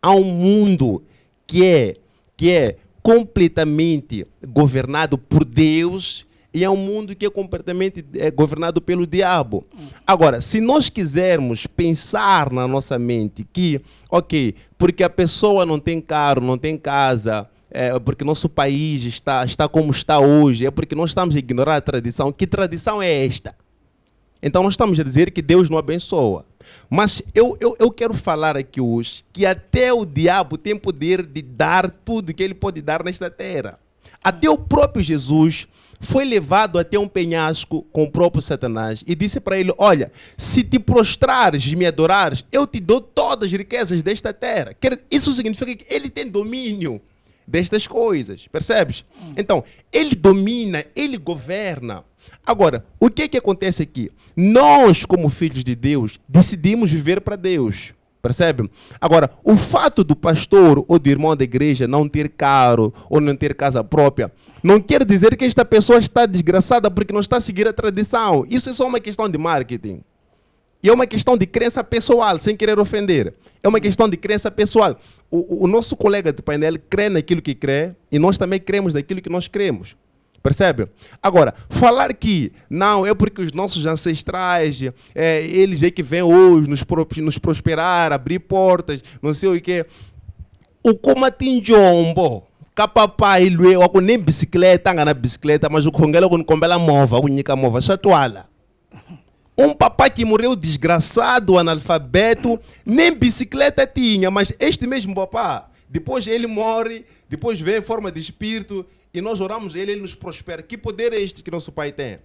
Há um mundo que é completamente governado por Deus e é um mundo que é completamente governado pelo diabo. Agora, se nós quisermos pensar na nossa mente que, porque a pessoa não tem carro, não tem casa, porque nosso país está como está hoje, é porque nós estamos a ignorar a tradição. Que tradição é esta? Então nós estamos a dizer que Deus não abençoa. Mas eu quero falar aqui hoje que até o diabo tem poder de dar tudo que ele pode dar nesta terra. Até o próprio Jesus foi levado até um penhasco com o próprio Satanás e disse para ele, olha, se te prostrares e me adorares, eu te dou todas as riquezas desta terra. Isso significa que ele tem domínio destas coisas, percebes? Então, ele domina, ele governa. Agora, o que é que acontece aqui? Nós, como filhos de Deus, decidimos viver para Deus. Percebe? Agora, o fato do pastor ou do irmão da igreja não ter carro ou não ter casa própria, não quer dizer que esta pessoa está desgraçada porque não está a seguir a tradição. Isso é só uma questão de marketing. E é uma questão de crença pessoal, sem querer ofender. É uma questão de crença pessoal. O nosso colega de painel crê naquilo que crê e nós também cremos naquilo que nós cremos. Percebe? Agora, falar que não é porque os nossos ancestrais, eles é que vêm hoje nos prosperar, abrir portas, não sei o quê. O comatinjombo, capapai, nem bicicleta, anga na bicicleta, mas o congela quando combela mova, única mova, chatuala. Um papai que morreu desgraçado, analfabeto, nem bicicleta tinha, mas este mesmo papá, depois ele morre, depois vem em forma de espírito, e nós oramos a ele nos prospera. Que poder é este que nosso pai tem?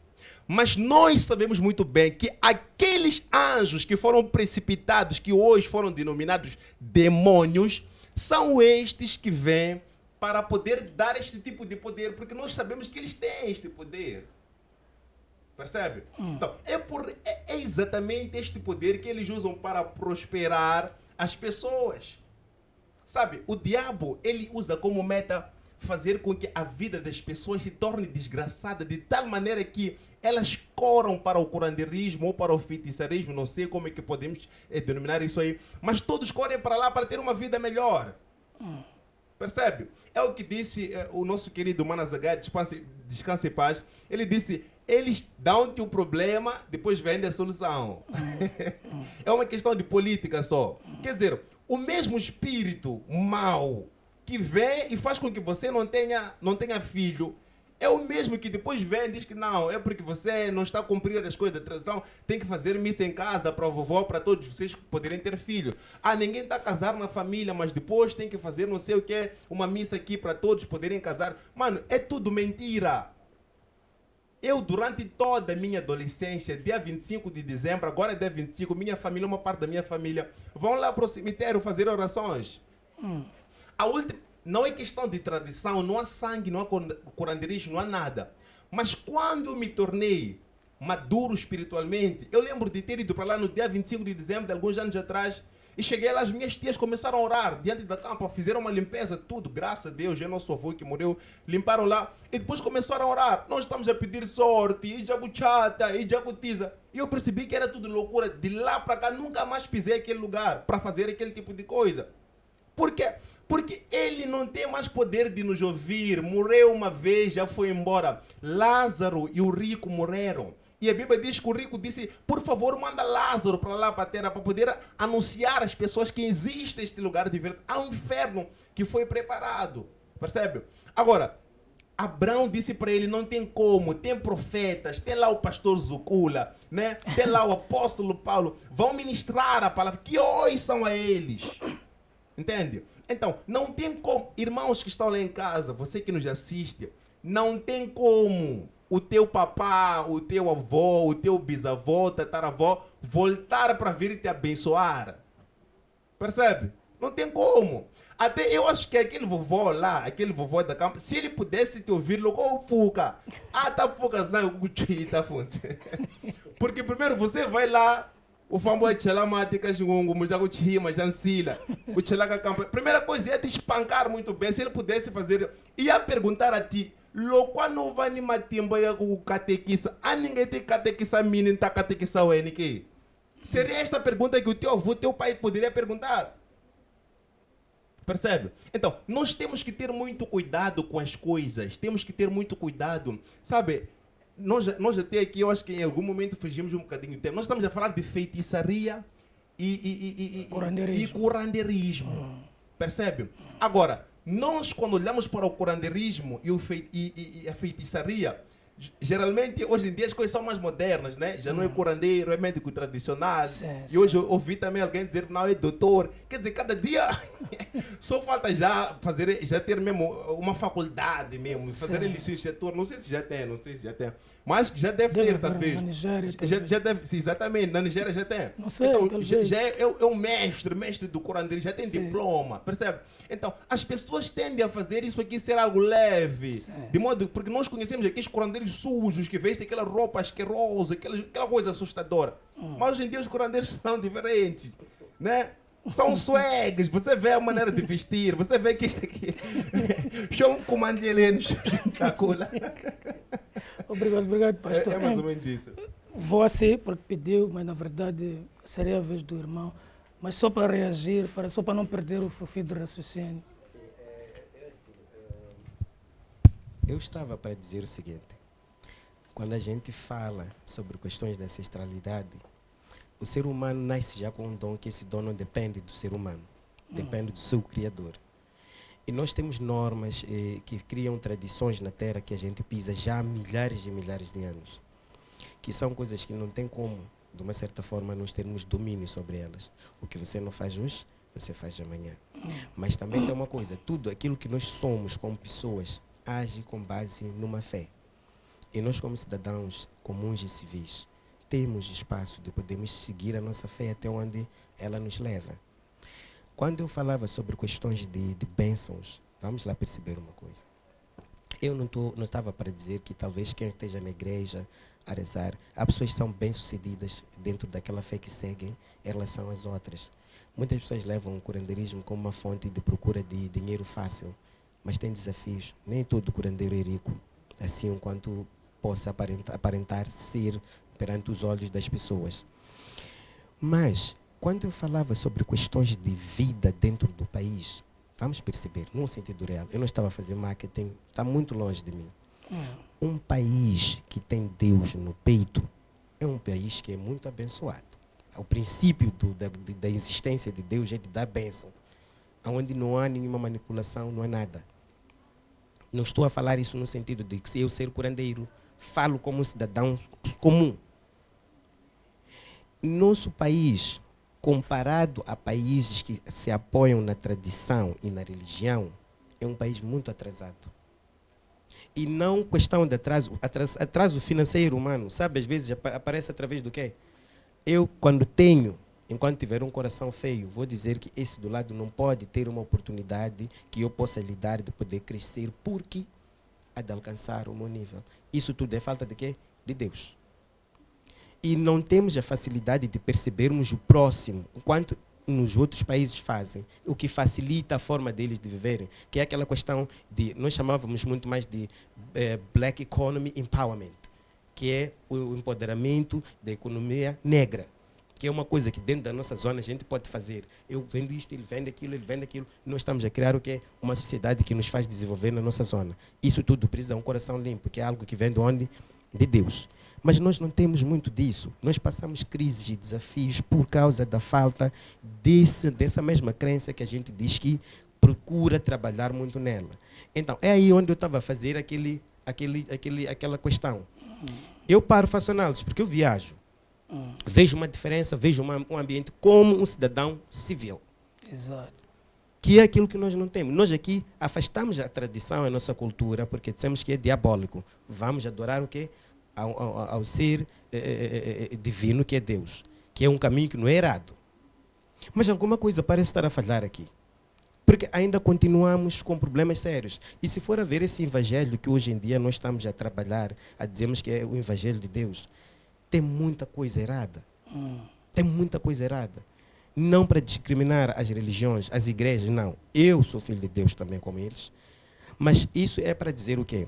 Mas nós sabemos muito bem que aqueles anjos que foram precipitados, que hoje foram denominados demônios, são estes que vêm para poder dar este tipo de poder, porque nós sabemos que eles têm este poder. Percebe? Então, é exatamente este poder que eles usam para prosperar as pessoas. Sabe, o diabo, ele usa como meta fazer com que a vida das pessoas se torne desgraçada de tal maneira que elas corram para o curanderismo ou para o feitiçarismo, não sei como é que podemos denominar isso aí, mas todos correm para lá para ter uma vida melhor. Percebe? É o que disse o nosso querido Manazagai, descanse em paz. Ele disse, eles dão-te o problema, depois vendem a solução. É uma questão de política só. Quer dizer, o mesmo espírito mau que vem e faz com que você não tenha filho, é o mesmo que depois vem e diz que não, é porque você não está a cumprir as coisas da tradição, tem que fazer missa em casa para a vovó, para todos vocês poderem ter filho. Ah, ninguém está a casar na família, mas depois tem que fazer não sei o que, uma missa aqui para todos poderem casar. Mano, é tudo mentira. Eu, durante toda a minha adolescência, dia 25 de dezembro, agora é dia 25, minha família, uma parte da minha família, vão lá para o cemitério fazer orações. Não é questão de tradição, não há sangue, não há curanderismo, não há nada. Mas quando eu me tornei maduro espiritualmente, eu lembro de ter ido para lá no dia 25 de dezembro, de alguns anos atrás, e cheguei lá, as minhas tias começaram a orar diante da campa, fizeram uma limpeza, tudo, graças a Deus, é nosso avô que morreu, limparam lá, e depois começaram a orar. Nós estamos a pedir sorte, e jaguchata, e jagutiza. E eu percebi que era tudo loucura. De lá para cá, nunca mais pisei aquele lugar para fazer aquele tipo de coisa. Por quê? Porque ele não tem mais poder de nos ouvir. Morreu uma vez, já foi embora. Lázaro e o rico morreram. E a Bíblia diz que o rico disse, por favor, manda Lázaro para lá para a terra, para poder anunciar às pessoas que existe este lugar de verdade. Há um inferno que foi preparado. Percebe? Agora, Abraão disse para ele, não tem como, tem profetas, tem lá o pastor Zucula, né? Tem lá o apóstolo Paulo, vão ministrar a palavra, que ouçam a eles. Entende? Então, não tem como, irmãos que estão lá em casa, você que nos assiste, não tem como o teu papá, o teu avô, o teu bisavô, tataravó, voltar para vir te abençoar. Percebe? Não tem como. Até eu acho que aquele vovô lá, aquele vovô da campo, se ele pudesse te ouvir logo, oh, Fuca, tá Fuca, tá fonte. Porque primeiro você vai lá, o famoso Tchelamati, Cajungo, Mujaguchi, Majancila, o Tchelaga Campo. Primeira coisa é te espancar muito bem, se ele pudesse fazer, ia perguntar a ti, Loqua não vai nem matimba com o catequista, ninguém tem catequista, menino, tá catequista, o NQ. Seria esta pergunta que o teu avô, teu pai poderia perguntar. Percebe? Então, nós temos que ter muito cuidado com as coisas, temos que ter muito cuidado, sabe? Nós até aqui, eu acho que em algum momento fugimos um bocadinho do tempo. Nós estamos a falar de feitiçaria e curanderismo. Percebe? Agora, nós quando olhamos para o curanderismo e a feitiçaria, geralmente, hoje em dia, as coisas são mais modernas, né? Já não é curandeiro, é médico tradicional. E hoje eu ouvi também alguém dizer, não, é doutor. Quer dizer, cada dia só falta já ter mesmo uma faculdade mesmo, fazer licenciatura. Não sei se já tem, mas já deve ter, talvez. Na Nigéria já deve, sim, exatamente, na Nigéria já tem. Não sei, então, já é um mestre do curandeiro, já tem diploma, percebe? Então, as pessoas tendem a fazer isso aqui ser algo leve, de modo, porque nós conhecemos aqui os curandeiros curandeiros sujos que vestem aquela roupa asquerosa, aquela coisa assustadora. Mas hoje em dia os curandeiros são diferentes, né? São swags, você vê a maneira de vestir, você vê que isto aqui é um comando heleno espetacular. Obrigado, pastor. É mais ou menos isso. Vou assim, porque pediu, mas na verdade seria a vez do irmão. Mas só para reagir, só para não perder o fio de raciocínio. Eu estava para dizer o seguinte: quando a gente fala sobre questões de ancestralidade, o ser humano nasce já com um dom, que esse dom não depende do ser humano, depende do seu Criador. E nós temos normas que criam tradições na Terra que a gente pisa já há milhares e milhares de anos, que são coisas que não tem como, de uma certa forma, nós termos domínio sobre elas. O que você não faz hoje, você faz amanhã. Mas também tem uma coisa: tudo aquilo que nós somos como pessoas age com base numa fé. E nós, como cidadãos comuns e civis, temos espaço de podermos seguir a nossa fé até onde ela nos leva. Quando eu falava sobre questões de bênçãos, vamos lá perceber uma coisa. Eu não estava para dizer que talvez quem esteja na igreja a rezar, há pessoas que são bem-sucedidas dentro daquela fé que seguem em relação às outras. Muitas pessoas levam o curandeirismo como uma fonte de procura de dinheiro fácil, mas tem desafios. Nem todo curandeiro é rico, assim enquanto possa aparentar ser perante os olhos das pessoas. Mas, quando eu falava sobre questões de vida dentro do país, vamos perceber, num sentido real, eu não estava a fazer marketing, está muito longe de mim. Um país que tem Deus no peito é um país que é muito abençoado. O princípio da existência de Deus é de dar bênção, onde não há nenhuma manipulação, não há nada. Não estou a falar isso no sentido de que se eu ser curandeiro, falo como um cidadão comum. Nosso país, comparado a países que se apoiam na tradição e na religião, é um país muito atrasado. E não questão de atraso financeiro humano, sabe, às vezes aparece através do quê? Eu, enquanto tiver um coração feio, vou dizer que esse do lado não pode ter uma oportunidade que eu possa lhe dar de poder crescer, porque há de alcançar o meu nível. Isso tudo é falta de quê? De Deus. E não temos a facilidade de percebermos o próximo, enquanto nos outros países fazem, o que facilita a forma deles de viverem, que é aquela questão de, nós chamávamos muito mais de Black Economy Empowerment, que é o empoderamento da economia negra, que é uma coisa que dentro da nossa zona a gente pode fazer. Eu vendo isto, ele vende aquilo, nós estamos a criar o que é uma sociedade que nos faz desenvolver na nossa zona. Isso tudo precisa de um coração limpo, que é algo que vem de onde? De Deus. Mas nós não temos muito disso. Nós passamos crises e desafios por causa da falta dessa mesma crença que a gente diz que procura trabalhar muito nela. Então, é aí onde eu estava a fazer aquela questão. Eu paro, faço análise, porque eu viajo. Vejo uma diferença, vejo um ambiente como um cidadão civil. Exato. Que é aquilo que nós não temos. Nós aqui afastamos a tradição, a nossa cultura, porque dissemos que é diabólico. Vamos adorar o quê? Ao ser divino, que é Deus, que é um caminho que não é errado. Mas alguma coisa parece estar a falhar aqui, porque ainda continuamos com problemas sérios. E se for a ver esse evangelho que hoje em dia nós estamos a trabalhar, a dizermos que é o evangelho de Deus, tem muita coisa errada. Tem muita coisa errada. Não para discriminar as religiões, as igrejas, não. Eu sou filho de Deus também como eles. Mas isso é para dizer o quê?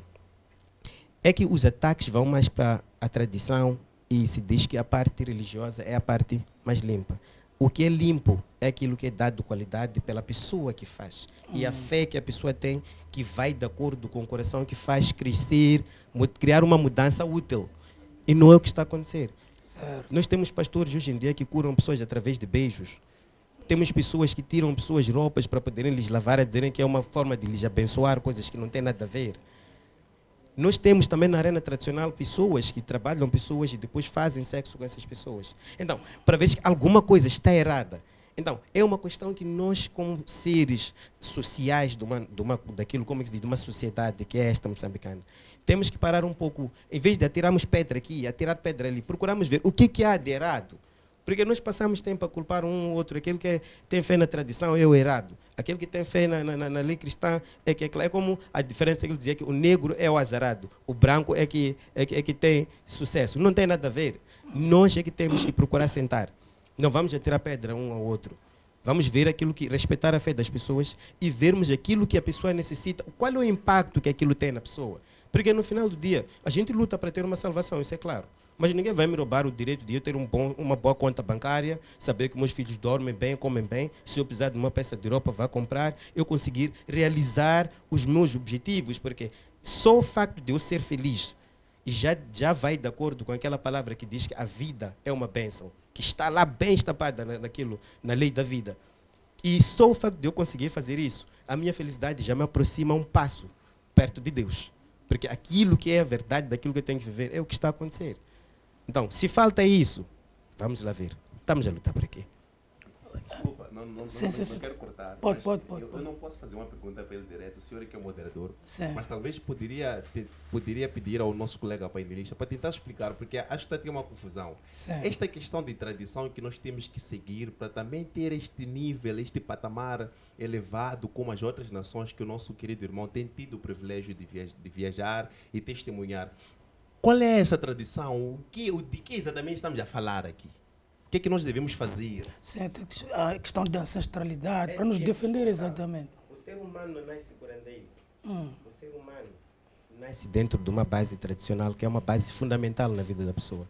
É que os ataques vão mais para a tradição e se diz que a parte religiosa é a parte mais limpa. O que é limpo é aquilo que é dado qualidade pela pessoa que faz. E a fé que a pessoa tem, que vai de acordo com o coração, que faz crescer, criar uma mudança útil. E não é o que está a acontecer. Certo. Nós temos pastores hoje em dia que curam pessoas através de beijos. Temos pessoas que tiram pessoas roupas para poderem lhes lavar, a dizerem que é uma forma de lhes abençoar, coisas que não têm nada a ver. Nós temos também na arena tradicional pessoas que trabalham pessoas e depois fazem sexo com essas pessoas. Então, para ver que alguma coisa está errada. Então, é uma questão que nós, como seres sociais daquilo, como é que se diz, de uma sociedade que é esta moçambicana, temos que parar um pouco, em vez de atirarmos pedra aqui, atirar pedra ali, procuramos ver o que há de errado, Porque nós passamos tempo a culpar um ou outro. Aquele que tem fé na tradição é o errado. Aquele que tem fé na lei cristã é que é como a diferença que ele dizia que o negro é o azarado, o branco é que tem sucesso. Não tem nada a ver. Nós é que temos que procurar sentar. Não vamos atirar pedra um ao outro. Vamos ver aquilo que respeitar a fé das pessoas e vermos aquilo que a pessoa necessita. Qual é o impacto que aquilo tem na pessoa? Porque no final do dia, a gente luta para ter uma salvação, isso é claro. Mas ninguém vai me roubar o direito de eu ter uma boa conta bancária, saber que meus filhos dormem bem, comem bem, se eu precisar de uma peça de roupa, vá comprar, eu conseguir realizar os meus objetivos, porque só o facto de eu ser feliz já vai de acordo com aquela palavra que diz que a vida é uma bênção, que está lá bem estapada na lei da vida. E só o facto de eu conseguir fazer isso, a minha felicidade já me aproxima um passo perto de Deus. Porque aquilo que é a verdade daquilo que eu tenho que viver é o que está a acontecer. Então, se falta isso, vamos lá ver. Estamos a lutar por quê? Desculpa, não quero cortar. Pode. Eu não posso fazer uma pergunta para ele direto, o senhor é que é o moderador, Sim. mas talvez poderia pedir ao nosso colega painelista para tentar explicar, porque acho que está tendo uma confusão. Sim. Esta questão de tradição que nós temos que seguir para também ter este nível, este patamar elevado como as outras nações que o nosso querido irmão tem tido o privilégio de viajar e testemunhar. Qual é essa tradição? De que exatamente estamos a falar aqui? O que é que nós devemos fazer? Sim, a questão da ancestralidade, para nos defender exatamente. O ser humano não nasce curandeiro. O ser humano nasce dentro de uma base tradicional, que é uma base fundamental na vida da pessoa.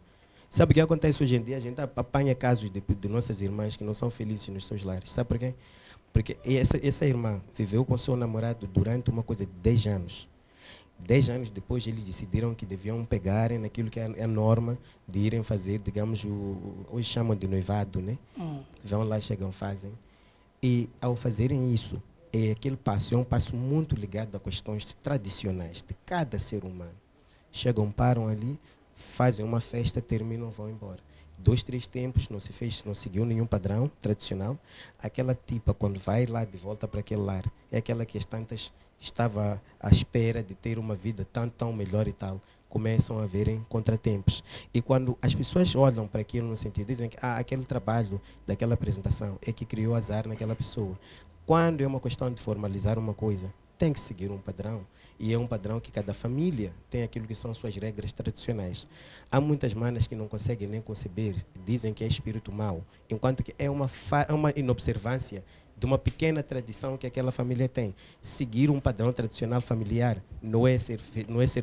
Sabe o que acontece hoje em dia? A gente apanha casos de nossas irmãs que não são felizes nos seus lares. Sabe por quê? Porque essa irmã viveu com seu namorado durante uma coisa de 10 anos. 10 anos depois, eles decidiram que deviam pegarem naquilo que é a norma de irem fazer, digamos, hoje chamam de noivado, né? Vão lá, chegam, fazem. E, ao fazerem isso, aquele passo é um passo muito ligado a questões tradicionais de cada ser humano. Chegam, param ali, fazem uma festa, terminam, vão embora. 2, 3 tempos, não seguiu nenhum padrão tradicional. Aquela tipa, quando vai lá de volta para aquele lar, é aquela que as tantas estava à espera de ter uma vida tão melhor e tal, começam a verem contratempos. E quando as pessoas olham para aquilo no sentido, dizem que aquele trabalho daquela apresentação é que criou azar naquela pessoa. Quando é uma questão de formalizar uma coisa, tem que seguir um padrão. E é um padrão que cada família tem aquilo que são suas regras tradicionais. Há muitas manas que não conseguem nem conceber, dizem que é espírito mau, enquanto que é uma inobservância de uma pequena tradição que aquela família tem. Seguir um padrão tradicional familiar não é ser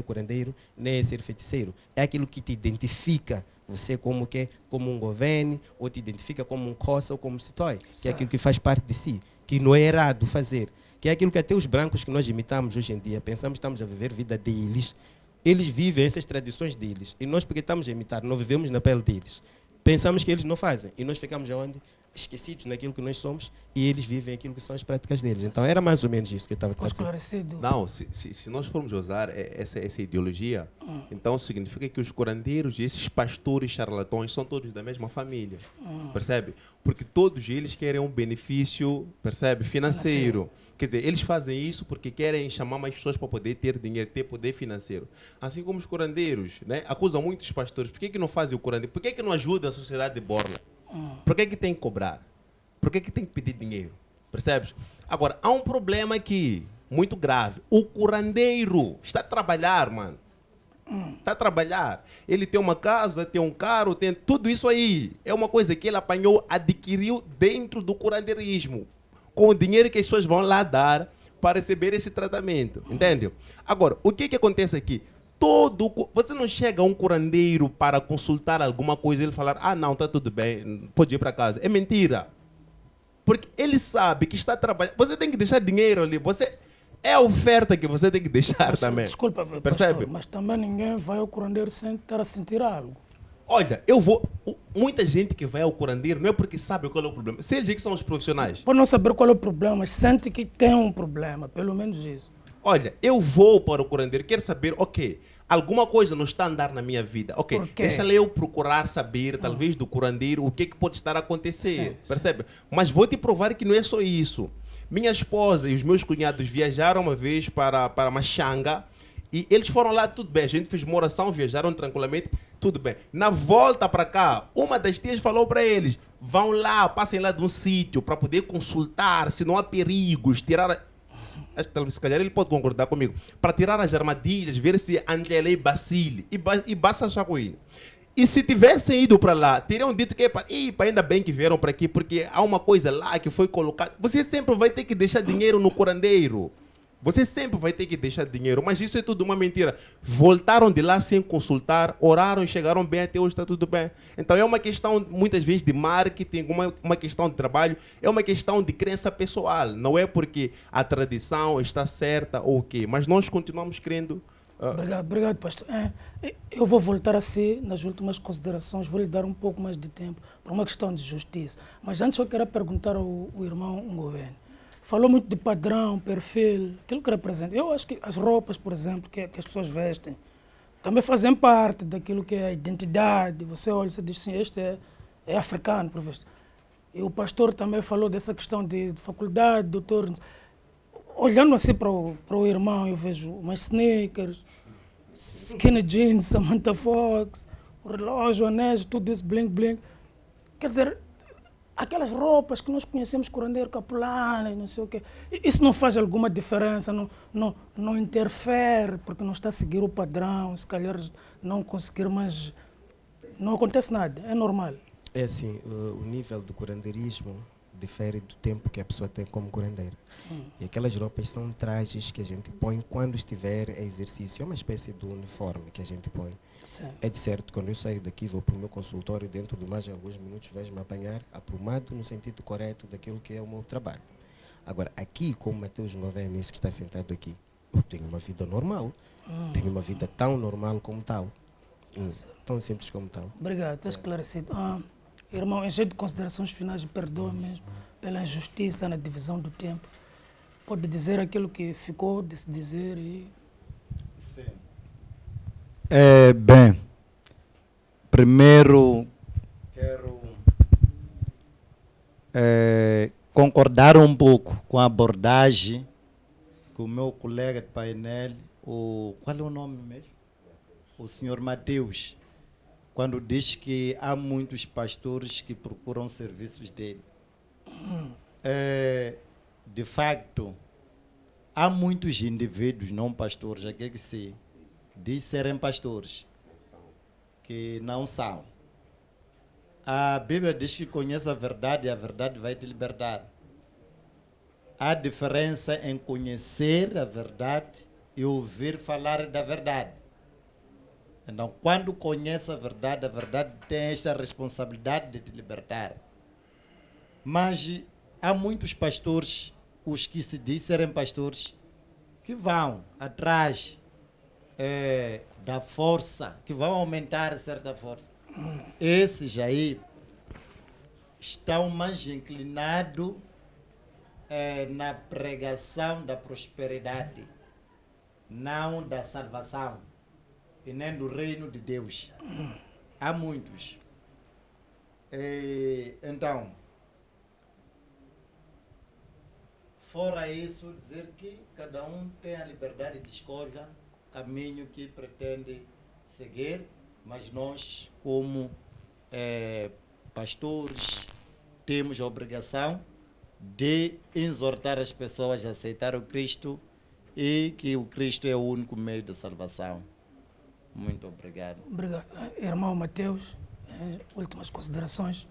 curandeiro, nem é ser feiticeiro. É aquilo que te identifica, você como um governo, ou te identifica como um coça ou como um sitoi, que é aquilo que faz parte de si, que não é errado fazer, que é aquilo que até os brancos que nós imitamos hoje em dia, pensamos que estamos a viver a vida deles, eles vivem essas tradições deles, e nós porque estamos a imitar, não vivemos na pele deles. Pensamos que eles não fazem, e nós ficamos aonde? Esquecidos naquilo que nós somos, e eles vivem aquilo que são as práticas deles. Então era mais ou menos isso que eu estava trazendo. Esclarecido. Não, se nós formos usar essa ideologia, então significa que os curandeiros e esses pastores charlatões são todos da mesma família, percebe? Porque todos eles querem um benefício, percebe, financeiro. Quer dizer, eles fazem isso porque querem chamar mais pessoas para poder ter dinheiro, ter poder financeiro. Assim como os curandeiros, né, acusam muitos pastores. Por que não fazem o curandeiro? Por que não ajudam a sociedade de borla? Por que tem que cobrar? Por que tem que pedir dinheiro? Percebes? Agora, há um problema aqui, muito grave. O curandeiro está a trabalhar, mano. Está a trabalhar. Ele tem uma casa, tem um carro, tem tudo isso aí. É uma coisa que ele apanhou, adquiriu dentro do curandeirismo, com o dinheiro que as pessoas vão lá dar para receber esse tratamento. Entende? Agora, o que acontece aqui? Você não chega a um curandeiro para consultar alguma coisa e ele falar, não, está tudo bem, pode ir para casa. É mentira. Porque ele sabe que está trabalhando. Você tem que deixar dinheiro ali. É a oferta que você tem que deixar também. Desculpa, percebe? Pastor, mas também ninguém vai ao curandeiro sem estar a sentir algo. Olha, muita gente que vai ao curandeiro não é porque sabe qual é o problema. Se eles que são os profissionais. Pode não saber qual é o problema, mas sente que tem um problema, pelo menos isso. Olha, eu vou para o curandeiro, quero saber, ok, alguma coisa não está a andar na minha vida. Ok, deixa eu procurar saber, talvez, do curandeiro, o que pode estar a acontecer. Sim, percebe? Sim. Mas vou te provar que não é só isso. Minha esposa e os meus cunhados viajaram uma vez para Machanga e eles foram lá, tudo bem, a gente fez uma oração, viajaram tranquilamente. Tudo bem. Na volta para cá, uma das tias falou para eles: vão lá, passem lá de um sítio para poder consultar se não há perigos, tirar. Se calhar ele pode concordar comigo. Para tirar as armadilhas, ver se Angelei bacile. E basta achar com ele. E se tivessem ido para lá, teriam dito que ainda bem que vieram para aqui, porque há uma coisa lá que foi colocada. Você sempre vai ter que deixar dinheiro no curandeiro. Você sempre vai ter que deixar dinheiro, mas isso é tudo uma mentira. Voltaram de lá sem consultar, oraram e chegaram bem, até hoje está tudo bem. Então é uma questão, muitas vezes, de marketing, uma questão de trabalho, é uma questão de crença pessoal. Não é porque a tradição está certa ou o quê, mas nós continuamos crendo. Obrigado, pastor. Eu vou voltar a si nas últimas considerações, vou lhe dar um pouco mais de tempo para uma questão de justiça. Mas antes eu quero perguntar ao irmão Governo. Falou muito de padrão, perfil, aquilo que representa. Eu acho que as roupas, por exemplo, que as pessoas vestem, também fazem parte daquilo que é a identidade. Você olha e diz assim, este é africano, por visto. E o pastor também falou dessa questão de faculdade, doutor. Olhando assim para o irmão, eu vejo umas sneakers, skinny jeans, Samantha Fox, o relógio, o anéis, tudo isso, bling, bling. Quer dizer, aquelas roupas que nós conhecemos, curandeiro, capulanas, não sei o quê. Isso não faz alguma diferença, não interfere, porque não está a seguir o padrão, se calhar não conseguir mais... Não acontece nada, é normal. É assim, o nível do curandeirismo difere do tempo que a pessoa tem como curandeira. E aquelas roupas são trajes que a gente põe quando estiver a exercício. É uma espécie de uniforme que a gente põe. Sim. É de certo, quando eu saio daqui, vou para o meu consultório, dentro de mais alguns minutos vais-me apanhar aprumado no sentido correto daquilo que é o meu trabalho. Agora, aqui, como Mateus Governo, esse que está sentado aqui, eu tenho uma vida normal. Tenho uma vida tão normal como tal. Tão simples como tal. Obrigado, está esclarecido. Irmão, em jeito de considerações finais, perdoa mesmo pela injustiça na divisão do tempo. Pode dizer aquilo que ficou de se dizer e... Sim. Bem, primeiro quero concordar um pouco com a abordagem que o meu colega de painel, qual é o nome mesmo? O senhor Mateus, quando diz que há muitos pastores que procuram serviços dele. De facto, há muitos indivíduos, não pastores, aqui que se diz serem pastores, que não são. A Bíblia diz que conhece a verdade e a verdade vai te libertar. Há diferença em conhecer a verdade e ouvir falar da verdade. Então, quando conhece a verdade tem esta responsabilidade de te libertar. Mas há muitos pastores, os que se dizem serem pastores, que vão atrás da força, que vão aumentar certa força. Esses aí estão mais inclinados na pregação da prosperidade, não da salvação, e nem do reino de Deus. Há muitos. Então, fora isso, dizer que cada um tem a liberdade de escolher o caminho que pretende seguir, mas nós, como pastores, temos a obrigação de exortar as pessoas a aceitar o Cristo e que o Cristo é o único meio de salvação. Muito obrigado. Obrigado. Irmão Mateus, últimas considerações.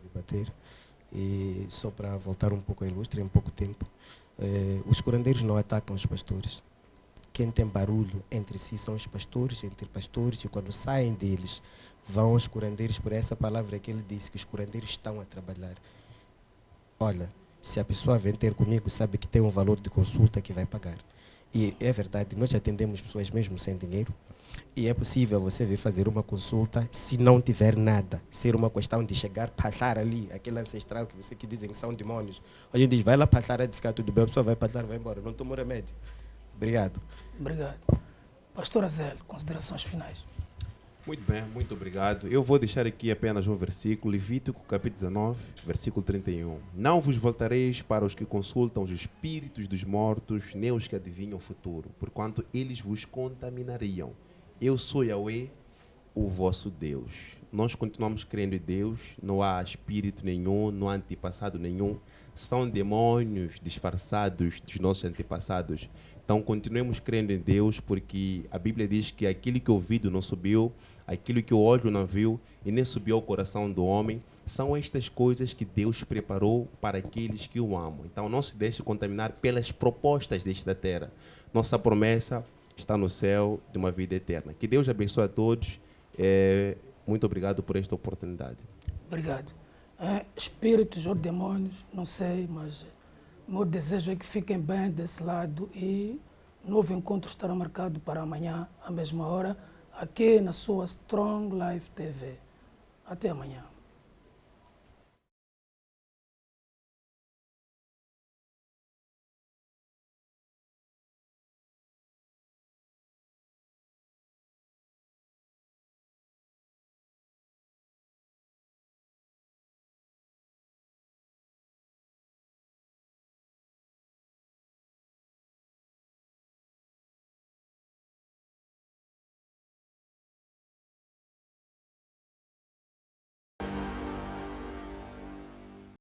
Debater. E só para voltar um pouco à ilustre, em pouco tempo, os curandeiros não atacam os pastores. Quem tem barulho entre si são os pastores, entre pastores, e quando saem deles, vão os curandeiros, por essa palavra que ele disse, que os curandeiros estão a trabalhar. Olha, se a pessoa vem ter comigo, sabe que tem um valor de consulta que vai pagar. E é verdade, nós atendemos pessoas mesmo sem dinheiro, e é possível você vir fazer uma consulta se não tiver nada. Ser uma questão de chegar, passar ali, aquele ancestral que dizem que são demônios. A gente diz, vai lá passar, de ficar tudo bem, a pessoa vai passar, vai embora, não tomou remédio. Obrigado. Obrigado. Pastor Azel, considerações finais. Muito bem, muito obrigado. Eu vou deixar aqui apenas um versículo, Levítico capítulo 19, versículo 31. Não vos voltareis para os que consultam os espíritos dos mortos, nem os que adivinham o futuro, porquanto eles vos contaminariam. Eu sou Yahweh, o vosso Deus. Nós continuamos crendo em Deus, não há espírito nenhum, não há antepassado nenhum, são demônios disfarçados dos nossos antepassados. Então continuemos crendo em Deus, porque a Bíblia diz que aquilo que o ouvido não subiu, aquilo que o olho não viu e nem subiu ao coração do homem, são estas coisas que Deus preparou para aqueles que o amam. Então não se deixe contaminar pelas propostas desta terra. Nossa promessa está no céu de uma vida eterna. Que Deus abençoe a todos. Muito obrigado por esta oportunidade. Obrigado. Espíritos ou demônios, não sei, mas meu desejo é que fiquem bem desse lado e novo encontro estará marcado para amanhã, à mesma hora, aqui na sua Strong Life TV. Até amanhã.